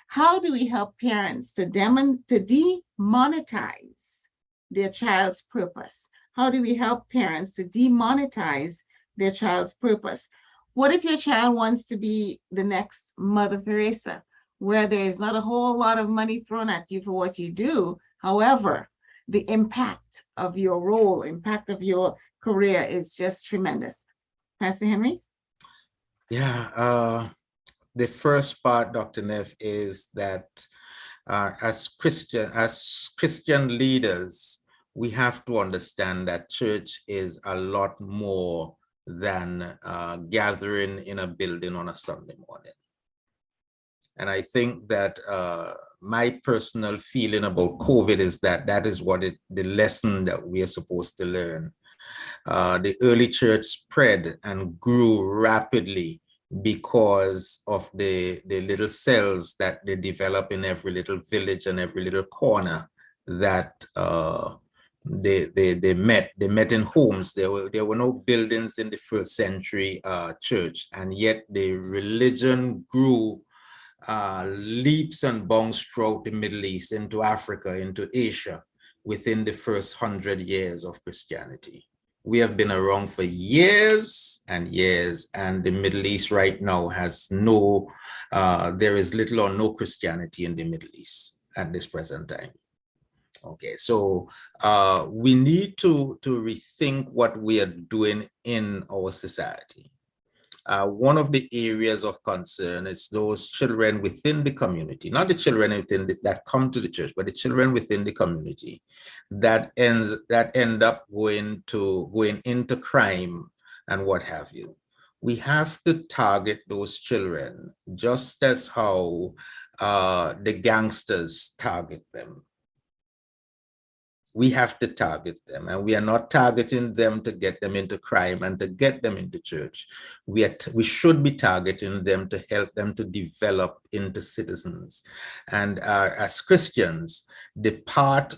How do we help parents to demonetize their child's purpose? How do we help parents to demonetize their child's purpose? What if your child wants to be the next Mother Teresa, where there is not a whole lot of money thrown at you for what you do? However, the impact of your role, impact of your career is just tremendous. Pastor Henry? Yeah, the first part, Dr. Neff, is that as Christian leaders, we have to understand that church is a lot more than gathering in a building on a Sunday morning. And I think that my personal feeling about COVID is that that is what the lesson that we are supposed to learn. The early church spread and grew rapidly because of the little cells that they develop in every little village and every little corner that they met in homes. There were no buildings in the first century church, and yet the religion grew leaps and bounds throughout the Middle East, into Africa, into Asia, within the first 100 years of Christianity. We have been around for years and years, and the Middle East right now has there is little or no Christianity in the Middle East at this present time. Okay, so we need to rethink what we are doing in our society. One of the areas of concern is those children within the community, not the children that come to the church, but the children within the community that end up going into crime and what have you. We have to target those children just as how the gangsters target them. We have to target them, and we are not targeting them to get them into crime and to get them into church. We should be targeting them to help them to develop into citizens. And as Christians,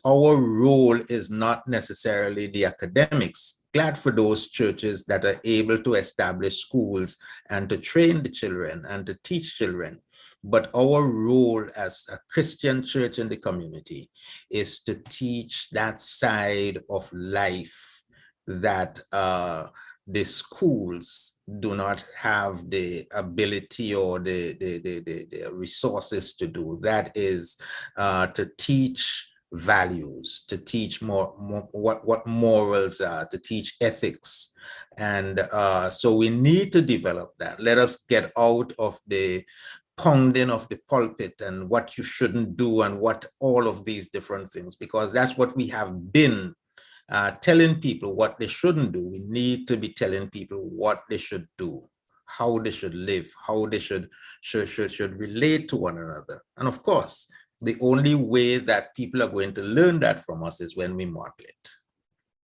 our role is not necessarily the academics. Glad for those churches that are able to establish schools and to train the children and to teach children. But our role as a Christian church in the community is to teach that side of life that the schools do not have the ability or the resources to do. That is to teach values, to teach what morals are, to teach ethics. And so we need to develop that. Let us get out of the pounding of the pulpit and what you shouldn't do and what all of these different things, because that's what we have been telling people what they shouldn't do. We need to be telling people what they should do, how they should live, how they should relate to one another. And of course, the only way that people are going to learn that from us is when we model it,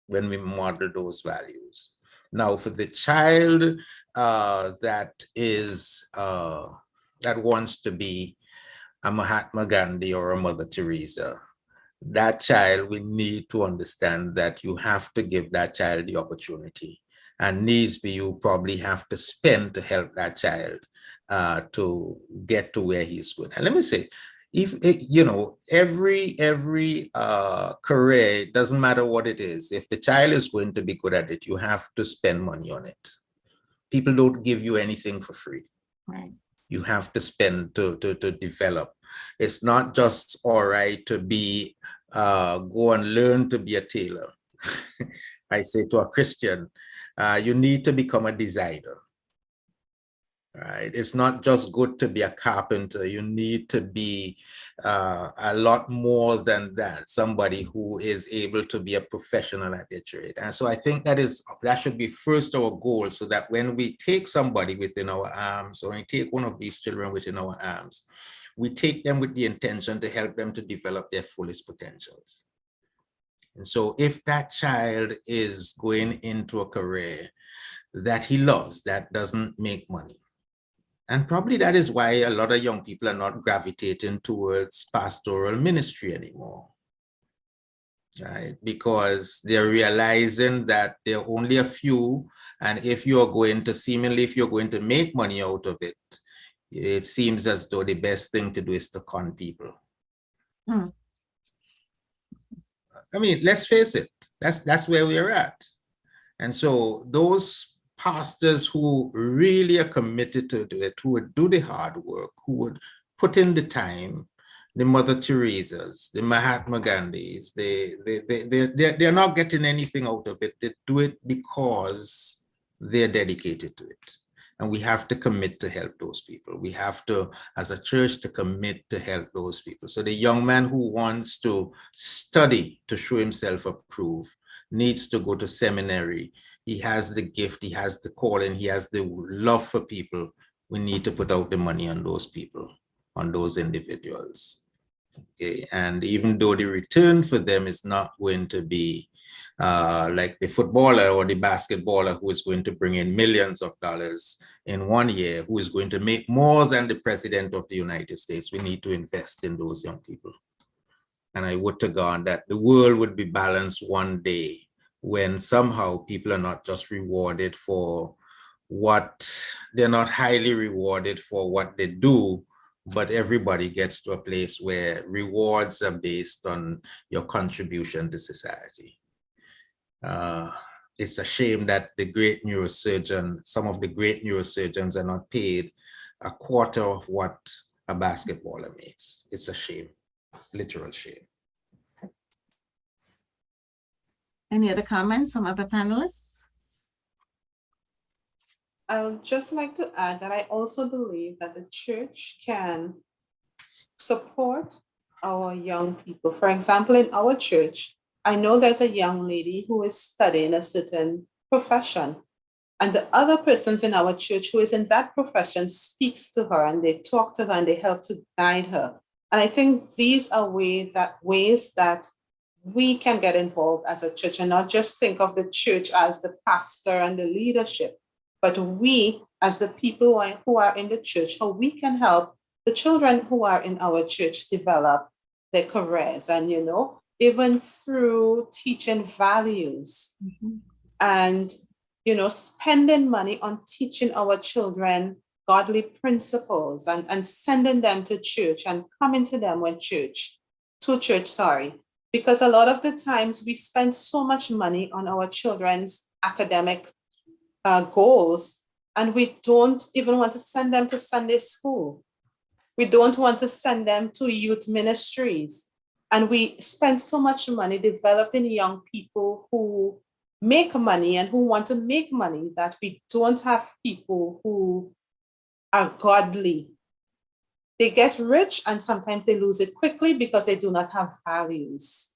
when we model those values. Now, for the child that wants to be a Mahatma Gandhi or a Mother Teresa, that child, we need to understand that you have to give that child the opportunity, and needs be you probably have to spend to help that child to get to where he's going. And let me say, if you know, every career, doesn't matter what it is, if the child is going to be good at it, you have to spend money on it. People don't give you anything for free. Right. You have to spend to develop. It's not just all right to be go and learn to be a tailor. I say to a Christian, you need to become a designer. Right? It's not just good to be a carpenter. You need to be a lot more than that. Somebody who is able to be a professional at their trade. And so I think that should be first our goal, so that when we take somebody within our arms, or we take one of these children within our arms, we take them with the intention to help them to develop their fullest potentials. And so if that child is going into a career that he loves, that doesn't make money, and probably that is why a lot of young people are not gravitating towards pastoral ministry anymore, right? Because they're realizing that there are only a few, and if you're going to make money out of it, it seems as though the best thing to do is to con people. Hmm. I mean, let's face it, that's where we're at. And so those pastors who really are committed to do it, who would do the hard work, who would put in the time, the Mother Teresas, the Mahatma Gandhis, they're not getting anything out of it. They do it because they're dedicated to it. And we have to commit to help those people. We have to, as a church, to commit to help those people. So the young man who wants to study to show himself approved needs to go to seminary. He has the gift, he has the calling, he has the love for people. We need to put out the money on those people, on those individuals. Okay, and even though the return for them is not going to be like the footballer or the basketballer who is going to bring in millions of dollars in 1 year, who is going to make more than the president of the United States, we need to invest in those young people. And I would to God that the world would be balanced one day, when somehow people are not just rewarded for they're not highly rewarded for what they do, but everybody gets to a place where rewards are based on your contribution to society. It's a shame that some of the great neurosurgeons are not paid a quarter of what a basketballer makes. It's a shame, literal shame. Any other comments from other panelists? I'd just like to add that I also believe that the church can support our young people. For example, in our church, I know there's a young lady who is studying a certain profession, and the other persons in our church who is in that profession speaks to her, and they talk to her and they help to guide her. And I think these are ways that we can get involved as a church, and not just think of the church as the pastor and the leadership, but we as the people who are in the church, how we can help the children who are in our church develop their careers, and even through teaching values. Mm-hmm. And spending money on teaching our children godly principles, and sending them to church and coming to them to church, because a lot of the times we spend so much money on our children's academic goals, and we don't even want to send them to Sunday school. We don't want to send them to youth ministries. And we spend so much money developing young people who make money and who want to make money, that we don't have people who are godly. They get rich and sometimes they lose it quickly because they do not have values.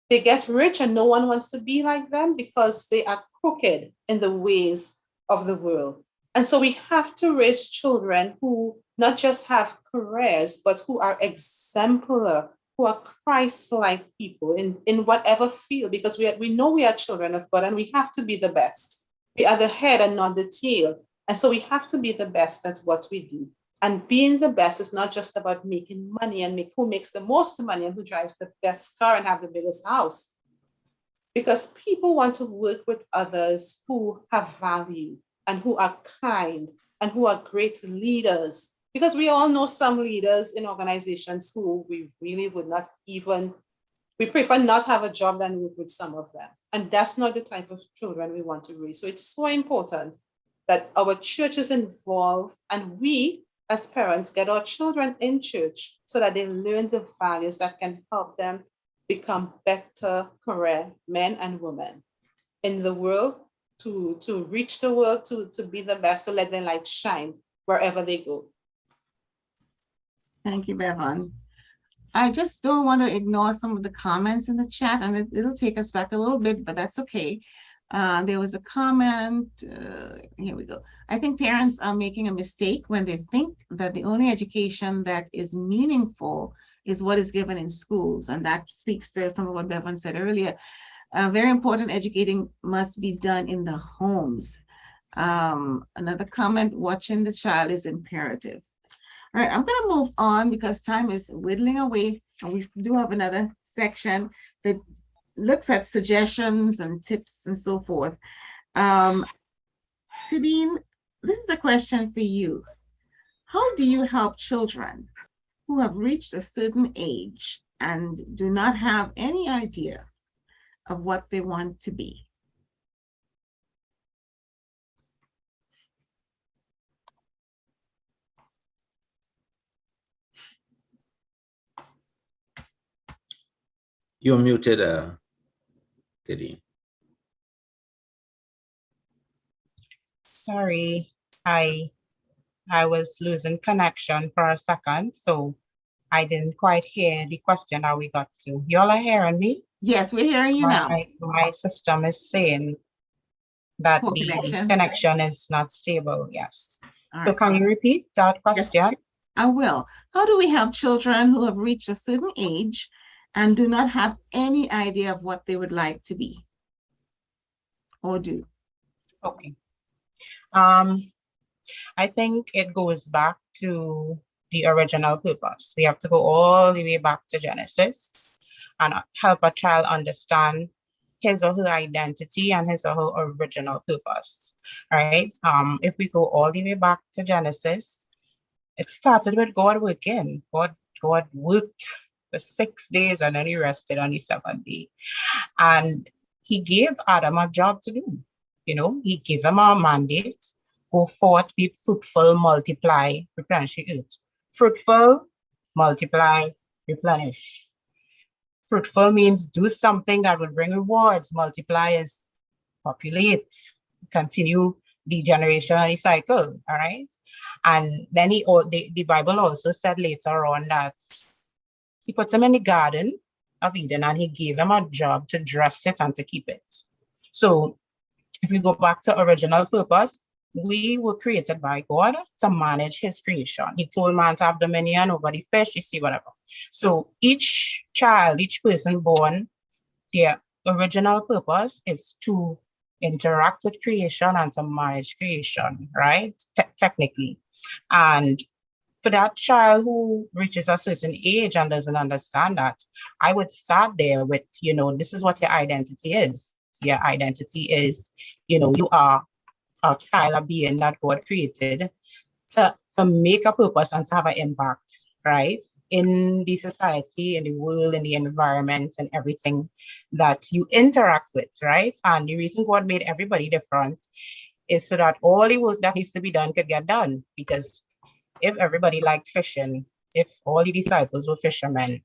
They get rich and no one wants to be like them because they are crooked in the ways of the world. And so we have to raise children who not just have careers, but who are exemplar, who are Christ-like people in whatever field, because we know we are children of God and we have to be the best. We are the head and not the tail. And so we have to be the best at what we do. And being the best is not just about making money and who makes the most money and who drives the best car and have the biggest house. Because people want to work with others who have value and who are kind and who are great leaders. Because we all know some leaders in organizations who we really would not even, we prefer not have a job than work with some of them. And that's not the type of children we want to raise. So it's so important that our church is involved and we as parents get our children in church so that they learn the values that can help them become better career men and women in the world, to reach the world, to be the best, to let their light shine wherever they go. Thank you, Bevan. I just don't want to ignore some of the comments in the chat, and it'll take us back a little bit, but that's okay. There was a comment, here we go. I think parents are making a mistake when they think that the only education that is meaningful is what is given in schools. And that speaks to some of what Bevan said earlier. Very important educating must be done in the homes. Another comment, watching the child is imperative. All right, I'm going to move on because time is whittling away, and we do have another section that looks at suggestions and tips and so forth. Kadeen, this is a question for you. How do you help children who have reached a certain age and do not have any idea of what they want to be? You're muted, Kadeen. Sorry, I was losing connection for a second, so I didn't quite hear the question that we got to. Y'all are hearing me? Yes, we're hearing you now. My system is saying that Poor the connection is not stable, yes. All So right. can you repeat that question? Yes, I will. How do we help children who have reached a certain age and do not have any idea of what they would like to be or do? Okay. I think it goes back to the original purpose. We have to go all the way back to Genesis and help a child understand his or her identity and his or her original purpose, right? If we go all the way back to Genesis, it started with God working. God worked for 6 days and then he rested on the seventh day. And he gave Adam a job to do. You know, he gave him a mandate: go forth, be fruitful, multiply, replenish the earth. Fruitful, multiply, replenish. Fruitful means do something that will bring rewards. Multiply is populate, continue the generational cycle, all right? And then the Bible also said later on that he put him in the Garden of Eden and he gave him a job to dress it and to keep it. So if we go back to original purpose, we were created by God to manage his creation. He told man to have dominion over the fish, you see, whatever. So each child, each person born, their original purpose is to interact with creation and to manage creation, right? Technically. And for that child who reaches a certain age and doesn't understand that, I would start there with, you know, this is what your identity is. Your identity is, you know, you are a child, a being that God created to make a purpose and to have an impact, right? In the society, in the world, in the environment, and everything that you interact with, right? And the reason God made everybody different is so that all the work that needs to be done could get done. Because if everybody liked fishing, if all the disciples were fishermen,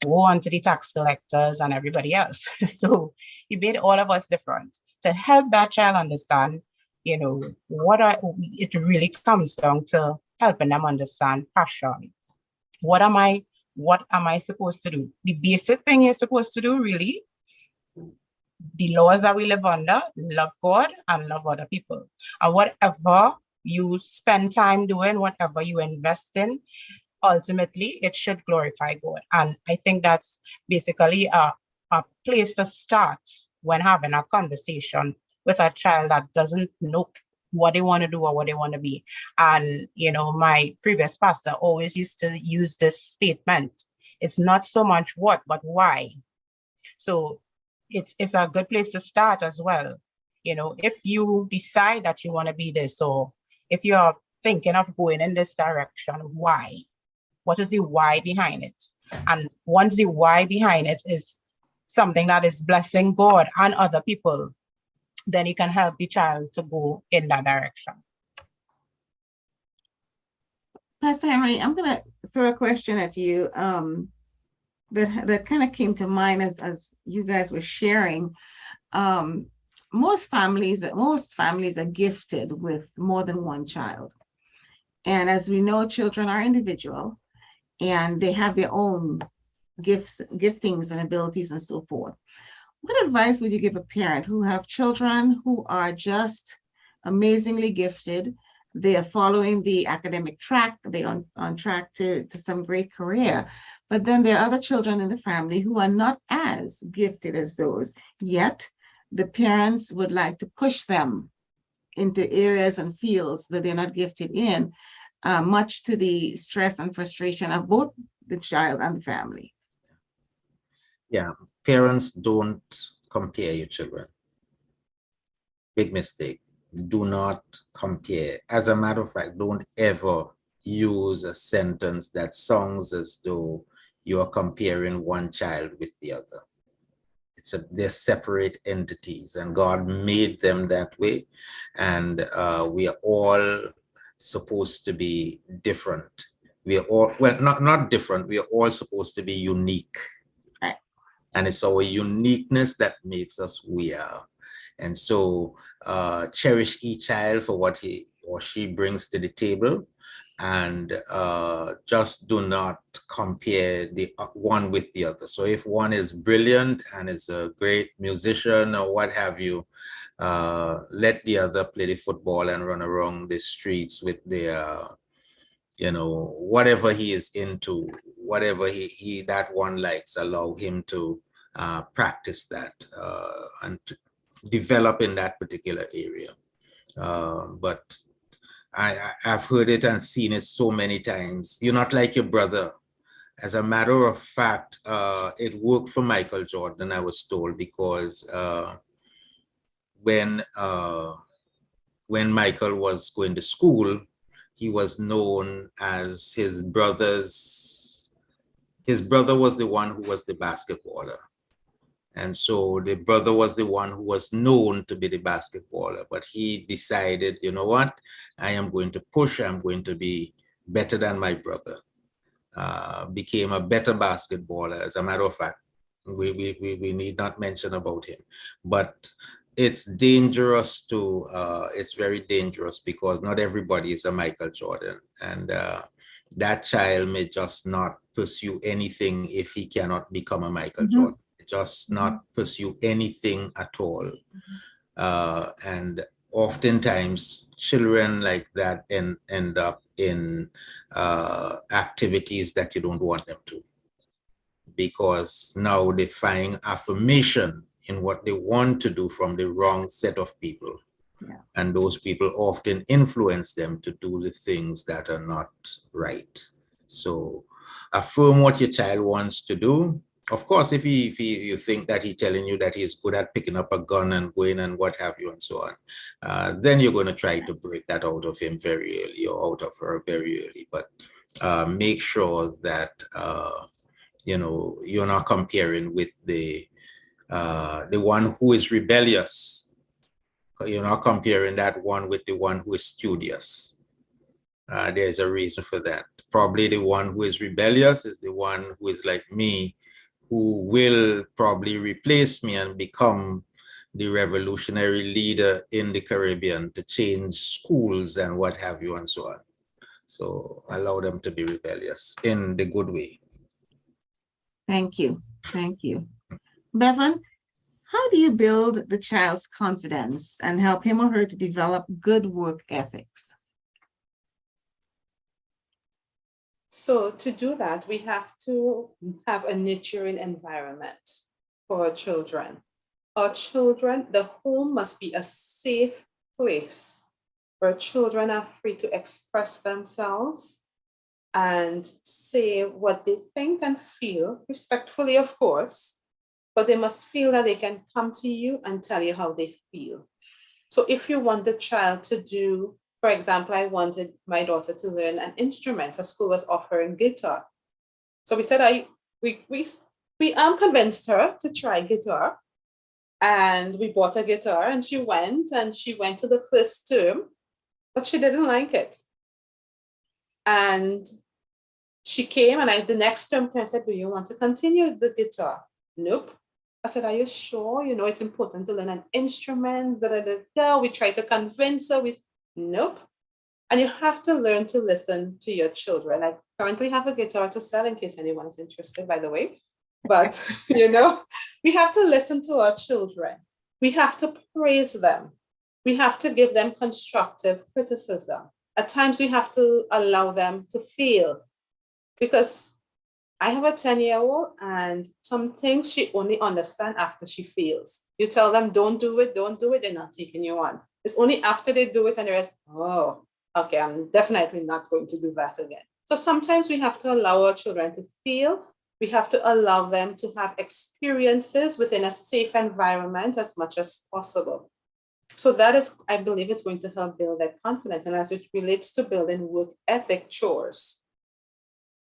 woe unto the tax collectors and everybody else. So he made all of us different to help that child understand, you know, it really comes down to helping them understand passion. What am I supposed to do? The basic thing you're supposed to do, really, the laws that we live under: love God and love other people. And whatever you spend time doing, whatever you invest in, ultimately it should glorify God. And I think that's basically a place to start when having a conversation with a child that doesn't know what they want to do or what they want to be. And, my previous pastor always used to use this statement. It's not so much what, but why. So it's a good place to start as well. If you decide that you want to be this, or if you're thinking of going in this direction, why? What is the why behind it? And once the why behind it is something that is blessing God and other people, then you can help the child to go in that direction. Pastor Henry, I'm going to throw a question at you that kind of came to mind as you guys were sharing. Most families are gifted with more than one child. And as we know, children are individual and they have their own giftings and abilities and so forth. What advice would you give a parent who have children who are just amazingly gifted? They are following the academic track, they're on track to some great career, but then there are other children in the family who are not as gifted as those, yet the parents would like to push them into areas and fields that they're not gifted in, much to the stress and frustration of both the child and the family. Yeah, parents don't compare your children. Big mistake. Do not compare. As a matter of fact, don't ever use a sentence that sounds as though you are comparing one child with the other. They're separate entities, and God made them that way. And we are all supposed to be different. We are all, well, not different. We are all supposed to be unique. Right. And it's our uniqueness that makes us who we are. And so cherish each child for what he or she brings to the table, and just do not compare the one with the other. So if one is brilliant and is a great musician or what have you, let the other play the football and run around the streets with their, whatever he is into, whatever he that one likes, allow him to practice that and develop in that particular area. But I've heard it and seen it so many times. You're not like your brother. As a matter of fact, it worked for Michael Jordan, I was told, because when Michael was going to school, he was known as his brother was the one who was the basketballer. And so the brother was the one who was known to be the basketballer, but he decided, you know what, I am going to push, I'm going to be better than my brother. Became a better basketballer. As a matter of fact, we need not mention about him, but it's dangerous to, it's very dangerous because not everybody is a Michael Jordan. And that child may just not pursue anything if he cannot become a Michael Jordan. Just not pursue anything at all. And oftentimes children like that end up in activities that you don't want them to, because now they find affirmation in what they want to do from the wrong set of people. Yeah. And those people often influence them to do the things that are not right. So affirm what your child wants to do. Of course, if you think that he's telling you that he's good at picking up a gun and going and what have you and so on, then you're going to try to break that out of him very early or out of her very early. But make sure that you're not comparing with the one who is rebellious. You're not comparing that one with the one who is studious. There's a reason for that. Probably the one who is rebellious is the one who is like me, who will probably replace me and become the revolutionary leader in the Caribbean to change schools and what have you and so on. So allow them to be rebellious in the good way. Thank you. Thank you. Bevan, how do you build the child's confidence and help him or her to develop good work ethics? So to do that, we have to have a nurturing environment for our children. Our children, the home must be a safe place where children are free to express themselves and say what they think and feel, respectfully, of course, but they must feel that they can come to you and tell you how they feel. So if you want the child to do, for example, I wanted my daughter to learn an instrument. Her school was offering guitar. So we said, we convinced her to try guitar, and we bought a guitar, and she went to the first term, but she didn't like it. And she came, and the next term I said, do you want to continue the guitar? Nope. I said, are you sure? You know, it's important to learn an instrument. We tried to convince her. Nope. And you have to learn to listen to your children. I currently have a guitar to sell in case anyone's interested, by the way. But, you know, we have to listen to our children. We have to praise them. We have to give them constructive criticism. At times, we have to allow them to feel. Because I have a 10-year-old, and some things she only understands after she feels. You tell them, don't do it, they're not taking you on. It's only after they do it and the rest, oh, okay, I'm definitely not going to do that again. So sometimes we have to allow our children to feel. We have to allow them to have experiences within a safe environment as much as possible. So that is, I believe, is going to help build that confidence. And as it relates to building work ethic chores,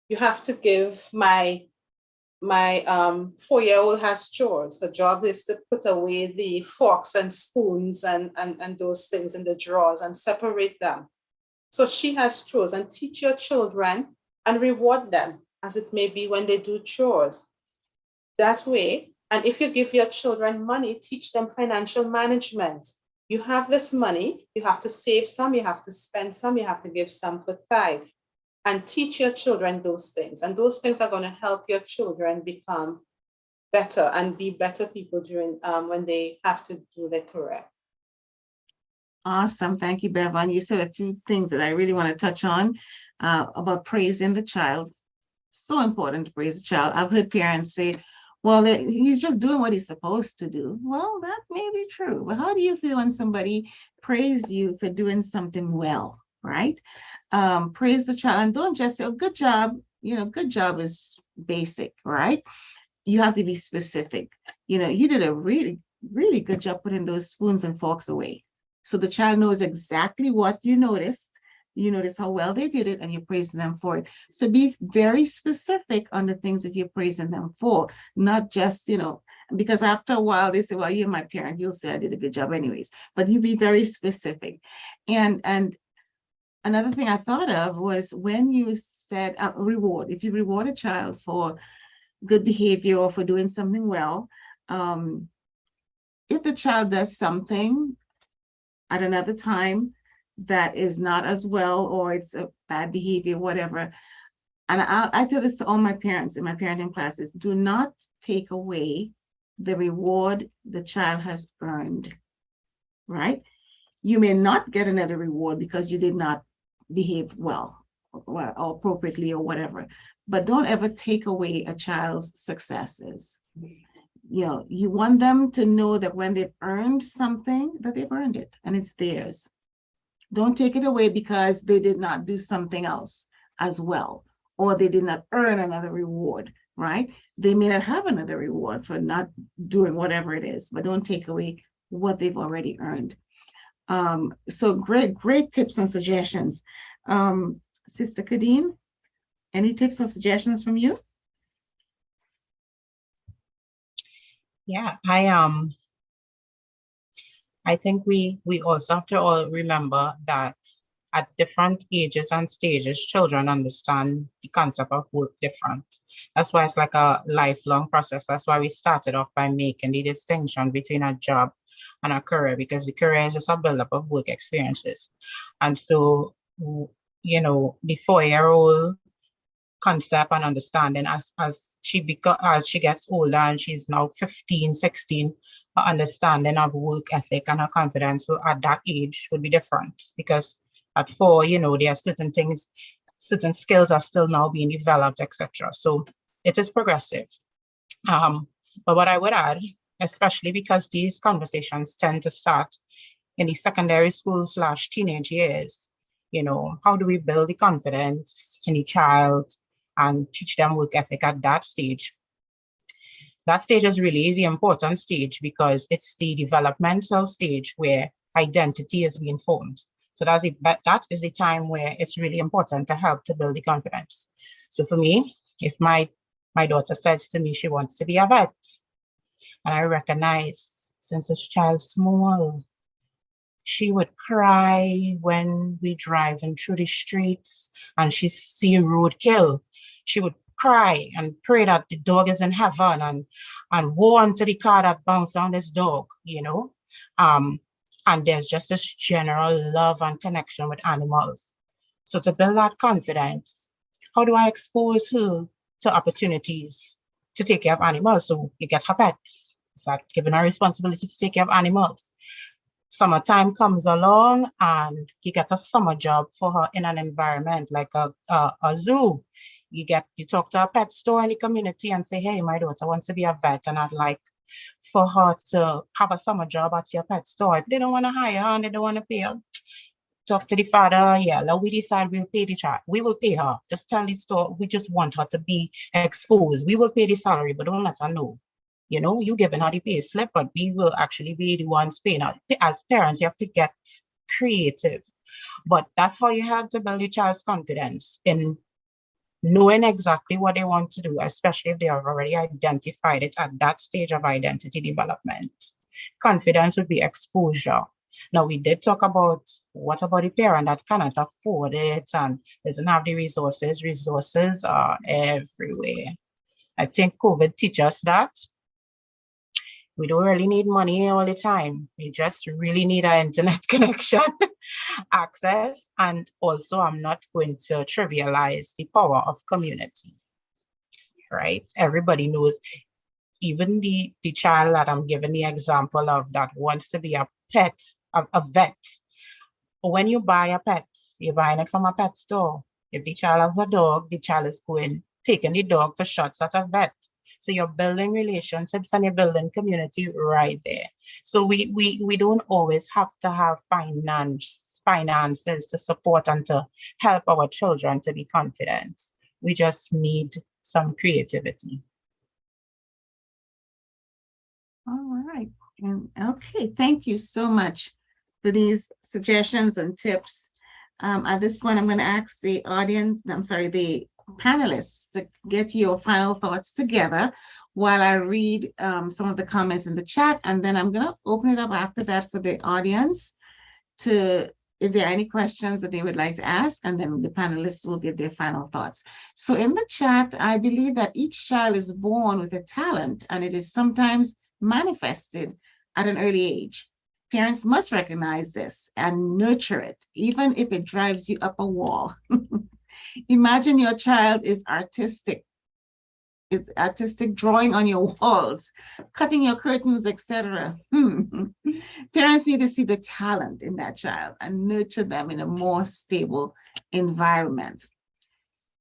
you have to give my 4-year-old has chores. Her job is to put away the forks and spoons and those things in the drawers and separate them. So she has chores, and teach your children and reward them as it may be when they do chores. That way, and if you give your children money, teach them financial management. You have this money, you have to save some, you have to spend some, you have to give some for tithe. And teach your children those things. And those things are going to help your children become better and be better people during when they have to do their career. Awesome. Thank you, Bevan. You said a few things that I really want to touch on about praising the child. So important to praise the child. I've heard parents say, well, he's just doing what he's supposed to do. Well, that may be true. But how do you feel when somebody praises you for doing something well? Right? Praise the child, and don't just say, oh, good job. You know, good job is basic, right? You have to be specific. You know, you did a really, really good job putting those spoons and forks away. So the child knows exactly what you noticed. You notice how well they did it, and you're praising them for it. So be very specific on the things that you're praising them for, not just, you know, because after a while they say, well, you're my parent, you'll say I did a good job anyways, but you be very specific. And another thing I thought of was when you said reward. If you reward a child for good behavior or for doing something well, if the child does something at another time that is not as well, or it's a bad behavior, whatever, and I tell this to all my parents in my parenting classes, do not take away the reward the child has earned, right? You may not get another reward because you did not behave well or appropriately or whatever, but don't ever take away a child's successes. You know, you want them to know that when they've earned something, that they've earned it and it's theirs. Don't take it away because they did not do something else as well, or they did not earn another reward, right? They may not have another reward for not doing whatever it is, but don't take away what they've already earned. So great tips and suggestions. Sister Kadeen, any tips or suggestions from you? Yeah, I think we also have to all remember that at different ages and stages, children understand the concept of work different. That's why it's like a lifelong process. That's why we started off by making the distinction between a job and a career, because the career is just a buildup of work experiences. And so, you know, the 4-year-old concept and understanding as she gets older, and she's now 15, 16, her understanding of work ethic and her confidence at that age would be different, because at 4, you know, there are certain things, certain skills are still now being developed, etc. So it is progressive. But what I would add, especially because these conversations tend to start in the secondary school / teenage years. How do we build the confidence in the child and teach them work ethic at that stage? That stage is really the important stage because it's the developmental stage where identity is being formed. So that is the time where it's really important to help to build the confidence. So for me, if my daughter says to me she wants to be a vet, and I recognize since this child's small, she would cry when we driving through the streets and she see roadkill. She would cry and pray that the dog is in heaven and warn to the car that bounced on this dog, and there's just this general love and connection with animals. So to build that confidence, how do I expose her to opportunities to take care of animals? So you get her pets. Start giving her responsibility to take care of animals. Summertime comes along and you get a summer job for her in an environment like a zoo. You talk to a pet store in the community and say, hey, my daughter wants to be a vet and I'd like for her to have a summer job at your pet store. If they don't want to hire her and they don't want to pay her, talk to the father. Yeah, we decide we'll pay the child. We will pay her. Just tell the store we just want her to be exposed. We will pay the salary, but don't let her know. You giving her the pay slip, but we will actually be the ones paying her. As parents, you have to get creative. But that's how you have to build your child's confidence in knowing exactly what they want to do, especially if they have already identified it at that stage of identity development. Confidence would be exposure. Now, we did talk about what about the parent that cannot afford it and doesn't have the resources. Resources are everywhere. I think COVID teaches us that. We don't really need money all the time. We just really need an internet connection, access. And also, I'm not going to trivialize the power of community, right? Everybody knows, even the child that I'm giving the example of that wants to be a pet, a vet. When you buy a pet, you're buying it from a pet store. If the child has a dog, the child is taking the dog for shots at a vet. So you're building relationships and you're building community right there. So we don't always have to have finances to support and to help our children to be confident. We just need some creativity. All right. And okay, thank you so much for these suggestions and tips. At this point, I'm going to ask the panelists to get your final thoughts together while I read some of the comments in the chat, and then I'm going to open it up after that for the audience to, if there are any questions that they would like to ask, and then the panelists will give their final thoughts. So in the chat, I believe that each child is born with a talent, and it is sometimes manifested at an early age. Parents must recognize this and nurture it, even if it drives you up a wall. Imagine your child is artistic drawing on your walls, cutting your curtains, etc. Parents need to see the talent in that child and nurture them in a more stable environment.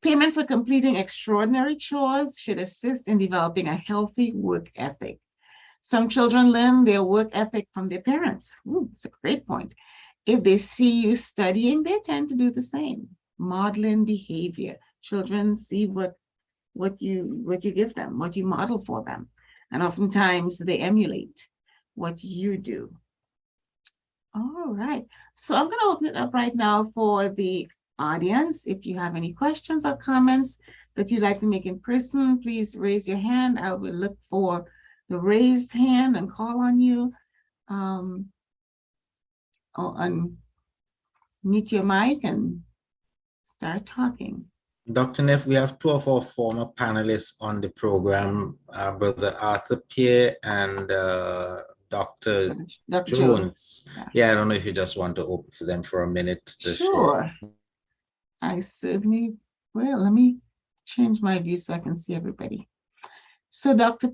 Payment for completing extraordinary chores should assist in developing a healthy work ethic. Some children learn their work ethic from their parents. It's a great point. If they see you studying, they tend to do the same. Modeling behavior. Children see what you give them, what you model for them. And oftentimes they emulate what you do. All right. So I'm going to open it up right now for the audience. If you have any questions or comments that you'd like to make in person, please raise your hand. I will look for the raised hand and call on you. Or unmute your mic and start talking. Dr. Neff, we have two of our former panelists on the program, Brother Arthur Pierre and Dr. Jones. Yeah, I don't know if you just want to open for them for a minute to Sure. Share. I certainly will. Let me change my view so I can see everybody. So Dr.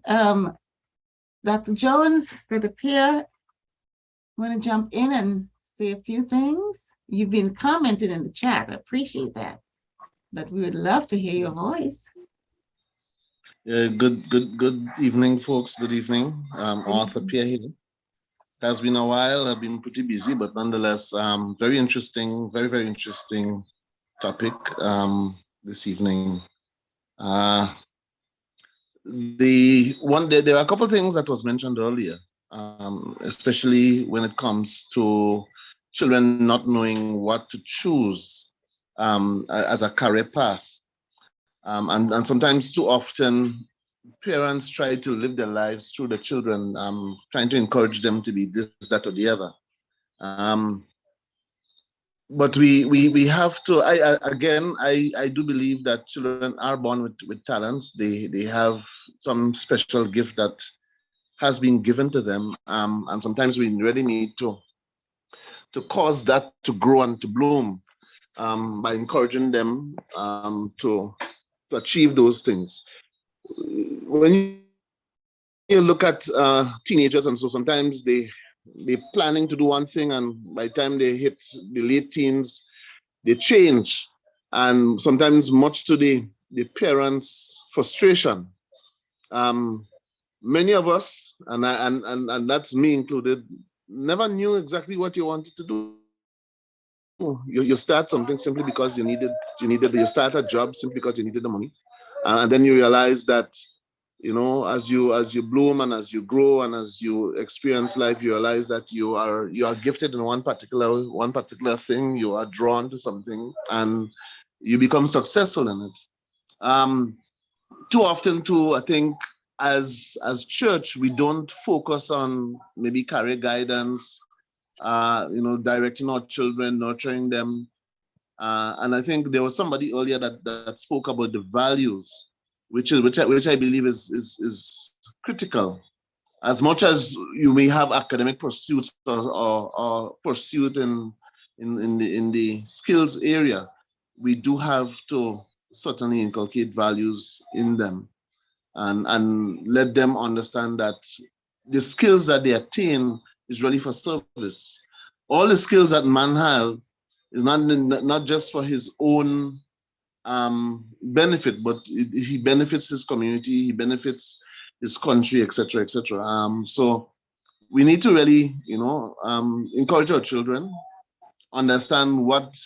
Jones, Brother Pierre, want to jump in and say a few things? You've been commenting in the chat. I appreciate that. But we would love to hear your voice. Good evening, folks. Good evening. Arthur Pierre here. has been a while. I've been pretty busy, but nonetheless, very interesting, very, very interesting topic this evening. There are a couple of things that was mentioned earlier, especially when it comes to children not knowing what to choose as a career path. And sometimes too often, parents try to live their lives through the children, trying to encourage them to be this, that, or the other. But we have to. I do believe that children are born with talents. They have some special gift that has been given to them, and sometimes we really need to cause that to grow and to bloom by encouraging them to achieve those things. When you look at teenagers, and so sometimes they're planning to do one thing, and by the time they hit the late teens, they change, and sometimes much to the parents' frustration. Many of us, and that's me included, never knew exactly what you wanted to do. You start something simply because you start a job simply because you needed the money, and then you realize that, you know, as you bloom and as you grow and as you experience life, you realize that you are gifted in one particular thing. You are drawn to something and you become successful in it. Too often too, I think, as church, we don't focus on maybe career guidance, directing our children, nurturing them. And I think there was somebody earlier that spoke about the values, which I believe is critical. As much as you may have academic pursuits or pursuit in the skills area, we do have to certainly inculcate values in them and let them understand that the skills that they attain is really for service. All the skills that man have is not just for his own benefit, but he benefits his community, he benefits his country, etc., etc. So we need to really, encourage our children, understand what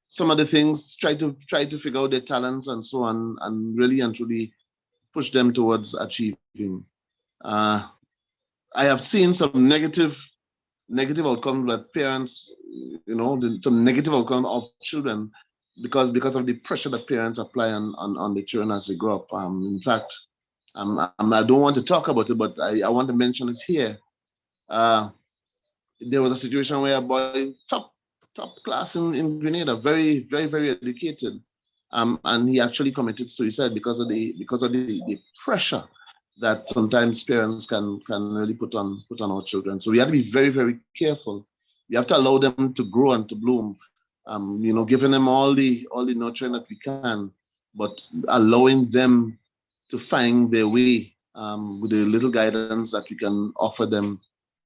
some of the things, try to figure out their talents and so on, and really and truly push them towards achieving. I have seen some negative outcomes that parents, some negative outcome of children because of the pressure that parents apply on the children as they grow up. In fact, I don't want to talk about it, but I want to mention it here. There was a situation where a boy, top class in Grenada, very, very, very educated, and he actually committed suicide because of the pressure that sometimes parents can really put on our children. So we have to be very, very careful. We have to allow them to grow and to bloom. Giving them all the nurturing that we can, but allowing them to find their way with the little guidance that we can offer them,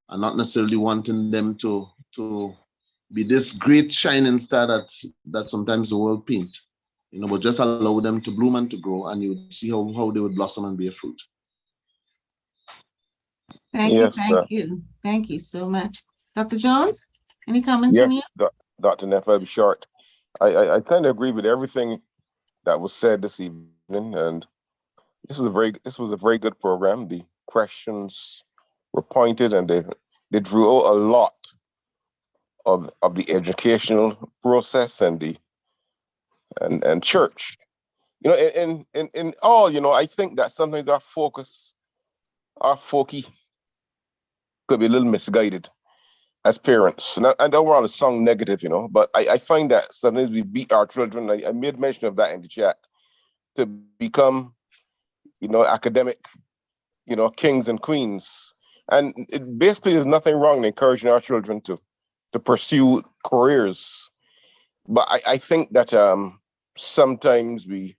and not necessarily wanting them to be this great shining star that sometimes the world paint. But just allow them to bloom and to grow, and you would see how they would blossom and bear fruit. Thank you. Thank you so much. Dr. Jones, any comments from you? Dr. Neff, I'll be short. I kind of agree with everything that was said this evening, and this was a very good program. The questions were pointed, and they drew a lot of the educational process and church. In all, I think that sometimes our focus could be a little misguided as parents. And I don't want to sound negative, but I find that sometimes we beat our children. I made mention of that in the chat, to become, academic, kings and queens. And it basically there's nothing wrong in encouraging our children to pursue careers. But I think that sometimes we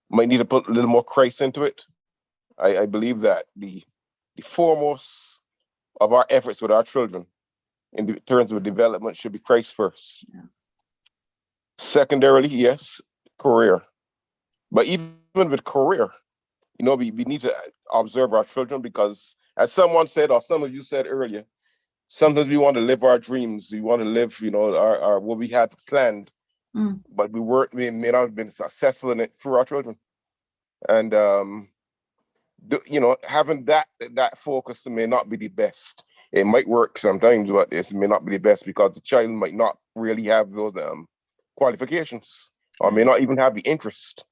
might need to put a little more Christ into it. I believe that the foremost of our efforts with our children in terms of development should be Christ first. Yeah. Secondarily, yes, career. But even with career, we need to observe our children, because as someone said, or some of you said earlier, sometimes we want to live our dreams. We want to live, you know, our what we had planned, Mm. but we may not have been successful in it through our children. And you know, having that focus may not be the best. It might work sometimes, but it may not be the best because the child might not really have those qualifications or may not even have the interest.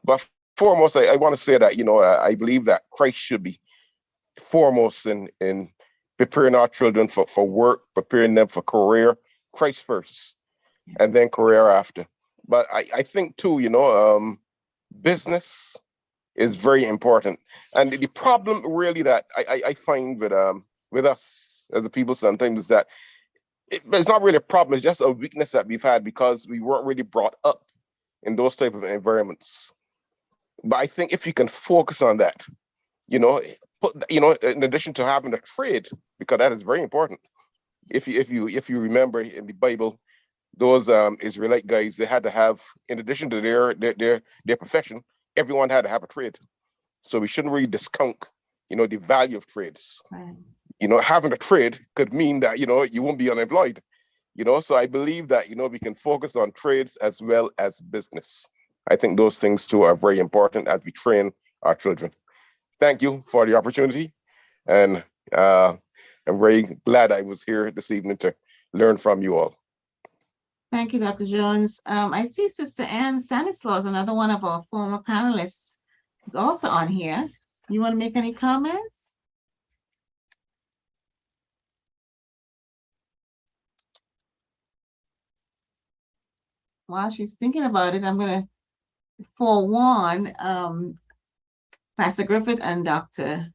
But foremost, I want to say that, you know, I believe that Christ should be foremost in preparing our children for work, preparing them for career. Christ first, and then career after. But I think too, you know, business is very important. And the problem really that I find with us as a people sometimes is that it's not really a problem, it's just a weakness that we've had because we weren't really brought up in those type of environments. But I think if you can focus on that, you know, in addition to having a trade, because that is very important. If you remember in the Bible, those Israelite guys, they had to have, in addition to their profession, everyone had to have a trade. So we shouldn't really discount, you know, the value of trades. Right. You know, having a trade could mean that, you know, you won't be unemployed. You know, so I believe that, you know, we can focus on trades as well as business. I think those things too are very important as we train our children. Thank you for the opportunity. And I'm very glad I was here this evening to learn from you all. Thank you, Dr. Jones. I see Sister Ann Stanislaus, another one of our former panelists, is also on here. You want to make any comments? While she's thinking about it, I'm going to forewarn Pastor Griffith and Dr.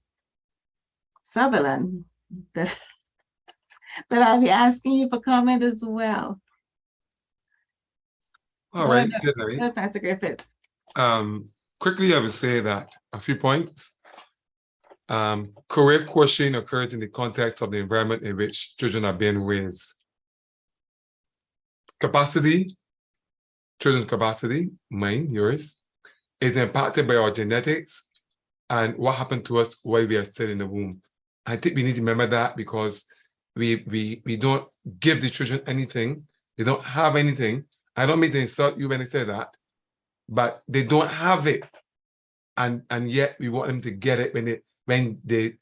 Sutherland that I'll be asking you for comment as well. All Go right, ahead, good night. Go ahead, Pastor Griffith. Quickly, I would say that a few points. Career questioning occurs in the context of the environment in which children are being raised. Capacity, children's capacity, mine, yours, is impacted by our genetics and what happened to us while we are still in the womb. I think we need to remember that because we don't give the children anything. They don't have anything. I don't mean to insult you when I say that, but they don't have it. And yet we want them to get it when they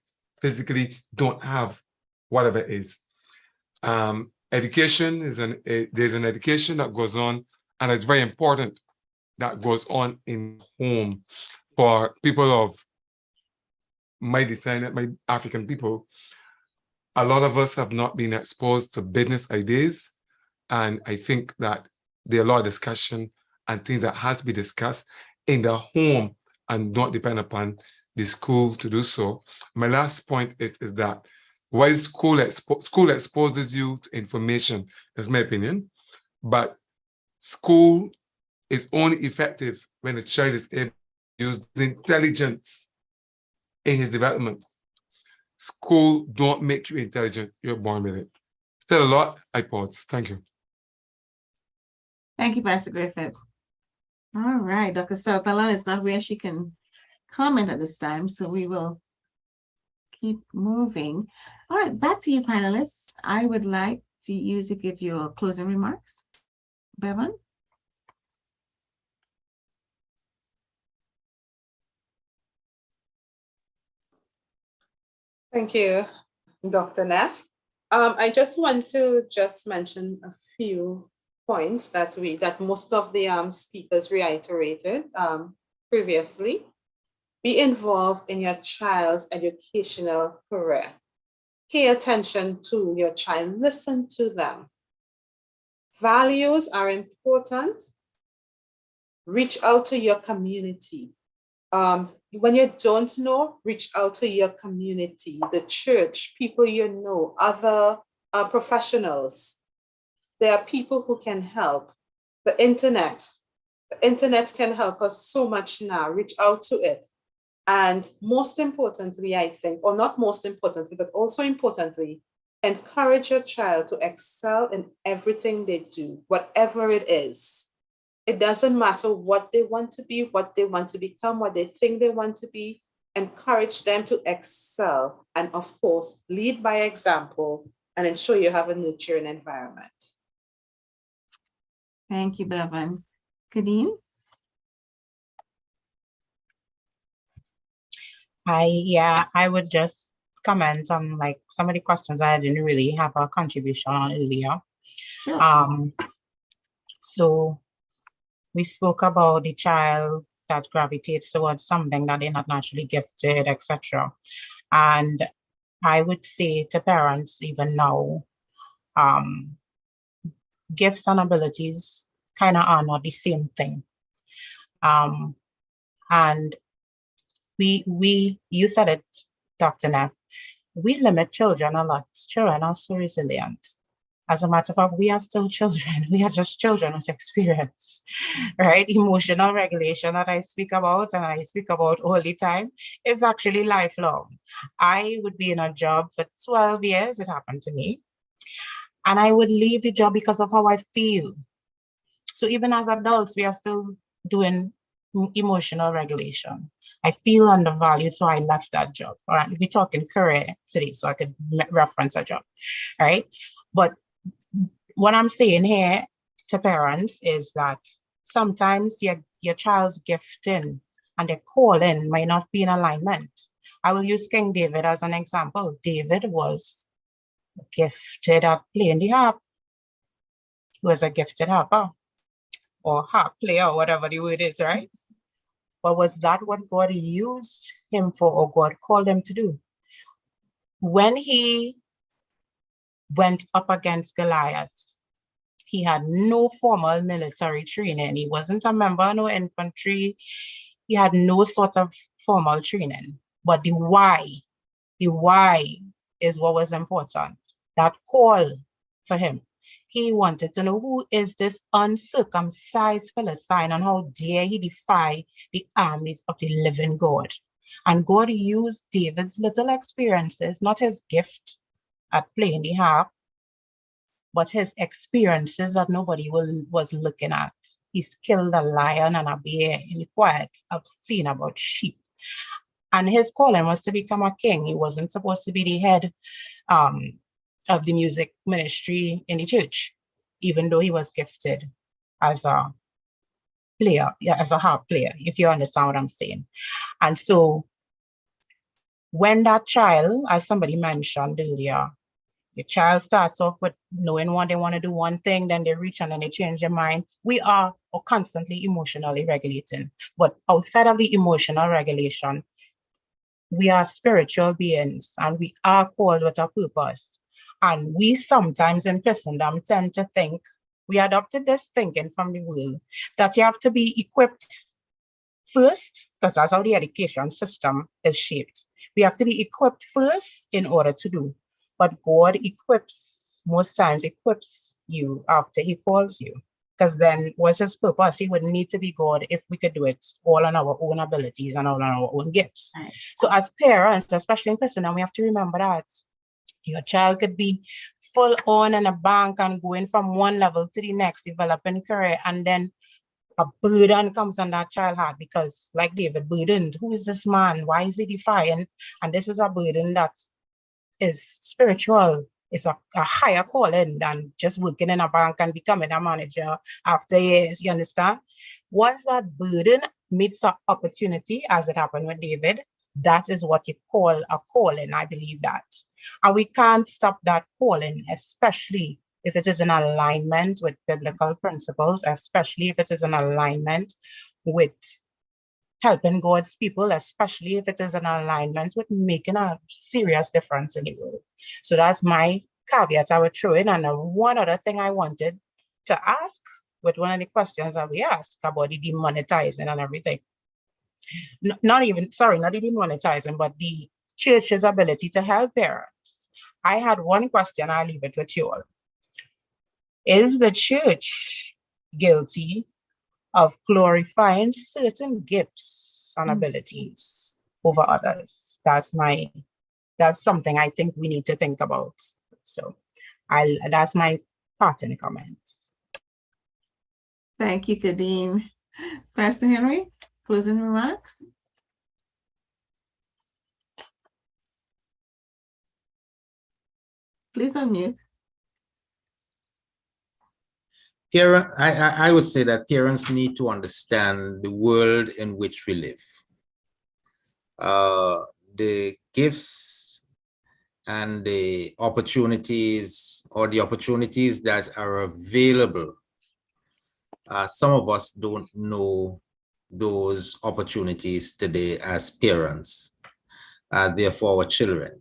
physically don't have whatever it is. Education is there's an education that goes on, and it's very important that goes on in home for people of my descent, my African people. A lot of us have not been exposed to business ideas, and I think that there are a lot of discussion and things that has to be discussed in the home and don't depend upon the school to do so. My last point is that while school exposes you to information, that's my opinion, but school is only effective when the child is able to use the intelligence in his development. School don't make you intelligent, you're born with it. Still a lot, I pause. Thank you. Thank you, Pastor Griffith. All right, Dr. Sutherland is not where she can comment at this time, so we will keep moving. All right, back to you, panelists. I would like to use to give your closing remarks. Bevan? Thank you, Dr. Neff. I just want to mention a few points that most of the speakers reiterated previously. Be involved in your child's educational career. Pay attention to your child, listen to them. Values are important. Reach out to your community. When you don't know, reach out to your community, the church, people you know, other professionals. There are people who can help. The internet can help us so much now. Reach out to it. And most importantly, I think, or not most importantly, but also importantly, encourage your child to excel in everything they do, whatever it is. It doesn't matter what they want to be, what they want to become, what they think they want to be. Encourage them to excel. And of course, lead by example and ensure you have a nurturing environment. Thank you, Bevan. Kadeen? I would just comment on like some of the questions I didn't really have a contribution on earlier. Sure. So we spoke about the child that gravitates towards something that they're not naturally gifted, etc. And I would say to parents even now, gifts and abilities kind of are not the same thing. And you said it, Dr. Neff, we limit children a lot. Children are so resilient. As a matter of fact, we are still children. We are just children with experience, right? Emotional regulation that I speak about and I speak about all the time is actually lifelong. I would be in a job for 12 years, it happened to me, and I would leave the job because of how I feel. So even as adults, we are still doing emotional regulation. I feel undervalued, so I left that job. All right, we're talking career today, so I could reference a job, right? But what I'm saying here to parents is that sometimes your child's gifting and their calling might not be in alignment. I will use King David as an example. David was gifted at playing the harp. He was a gifted harper or harp player, or whatever the word is, right? But was that what God used him for or God called him to do? When he went up against Goliath, he had no formal military training. He wasn't a member of no infantry. He had no sort of formal training. But the why is what was important. That call for him. He wanted to know, who is this uncircumcised Philistine and how dare he defy the armies of the living God? And God used David's little experiences, not his gift at playing the harp, but his experiences that nobody was looking at. He's killed a lion and a bear in the quiet of seeing about sheep. And his calling was to become a king. He wasn't supposed to be the head of the music ministry in the church, even though he was gifted as a player, as a harp player, if you understand what I'm saying. And so when that child, as somebody mentioned earlier, the child starts off with knowing what they want to do one thing, then they reach and then they change their mind. We are constantly emotionally regulating. But outside of the emotional regulation, we are spiritual beings and we are called with a purpose. And we sometimes in Christendom tend to think, we adopted this thinking from the world, that you have to be equipped first, because that's how the education system is shaped. We have to be equipped first in order to do. But God most times equips you after he calls you. Because then what's his purpose? He wouldn't need to be God if we could do it all on our own abilities and all on our own gifts. Right. So as parents, especially in Christendom, we have to remember that your child could be full on in a bank and going from one level to the next, developing career, and then a burden comes on that child heart because, like David, burdened. Who is this man? Why is he defying? And this is a burden that is spiritual. It's a higher calling than just working in a bank and becoming a manager after years, you understand? Once that burden meets an opportunity, as it happened with David, that is what you call a calling, I believe that. And we can't stop that calling, especially if it is in alignment with biblical principles, especially if it is in alignment with helping God's people, especially if it is in alignment with making a serious difference in the world. So that's my caveat I would throw in. And one other thing I wanted to ask with one of the questions that we asked about the demonetizing and everything. Not the demonetizing, but the church's ability to help parents. I had one question, I'll leave it with you all. Is the church guilty of glorifying certain gifts and abilities over others? That's something I think we need to think about. So that's my part in the comments. Thank you, Kadeen. Pastor Henry, closing remarks? Please unmute. I would say that parents need to understand the world in which we live. The gifts and the opportunities, or the opportunities that are available. Some of us don't know those opportunities today as parents, therefore our children.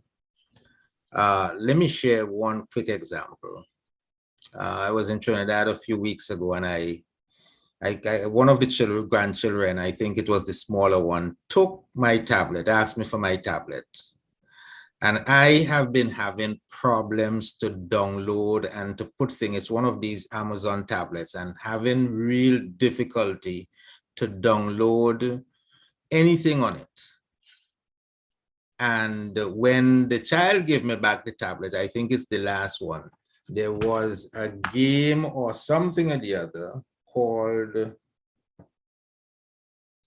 Let me share one quick example. I was in Trinidad a few weeks ago, and one of the grandchildren, I think it was the smaller one, took my tablet, asked me for my tablet. And I have been having problems to download and to put things. It's one of these Amazon tablets, and having real difficulty to download anything on it. And when the child gave me back the tablet, I think it's the last one, there was a game or something or the other called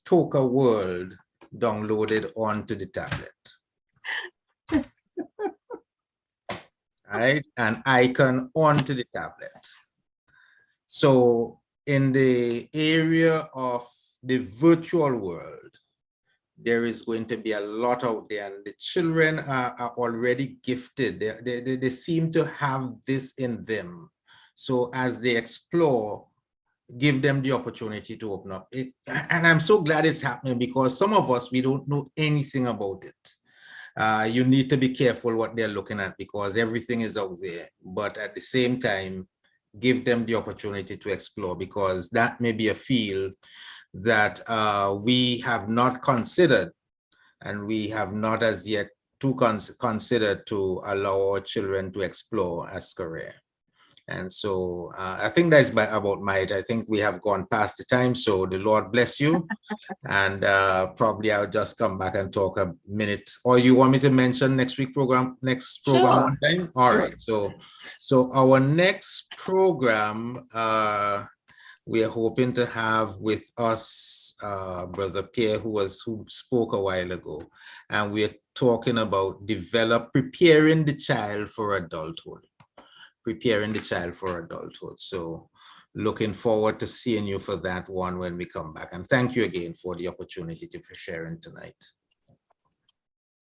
Toca World downloaded onto the tablet. Right? An icon onto the tablet. So in the area of the virtual world, there is going to be a lot out there, and the children are already gifted. They seem to have this in them. So as they explore, give them the opportunity to open up. And I'm so glad it's happening, because some of us, we don't know anything about it. You need to be careful what they're looking at, because everything is out there. But at the same time, give them the opportunity to explore, because that may be a field that we have not considered, and we have not as yet considered to allow our children to explore as career. And so I think that's about Mike. I think we have gone past the time, so the Lord bless you. And probably I'll just come back and talk a minute. Or you want me to mention next program Sure. one time? All right. So our next program, we are hoping to have with us Brother Pierre, who spoke a while ago, and we're talking about preparing the child for adulthood. Preparing the child for adulthood. So looking forward to seeing you for that one when we come back. And thank you again for the opportunity for sharing tonight.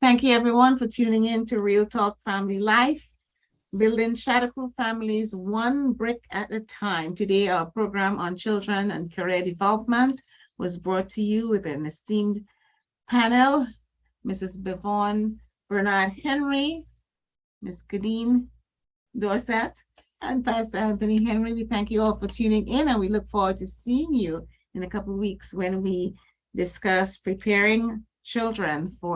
Thank you everyone for tuning in to Real Talk Family Life, building Chautauqua families one brick at a time. Today, our program on children and career development was brought to you with an esteemed panel, Mrs. Bevon Bernard Henry, Ms. Kadeen Dorset, and Pastor Anthony Henry. We thank you all for tuning in, and we look forward to seeing you in a couple of weeks when we discuss preparing children for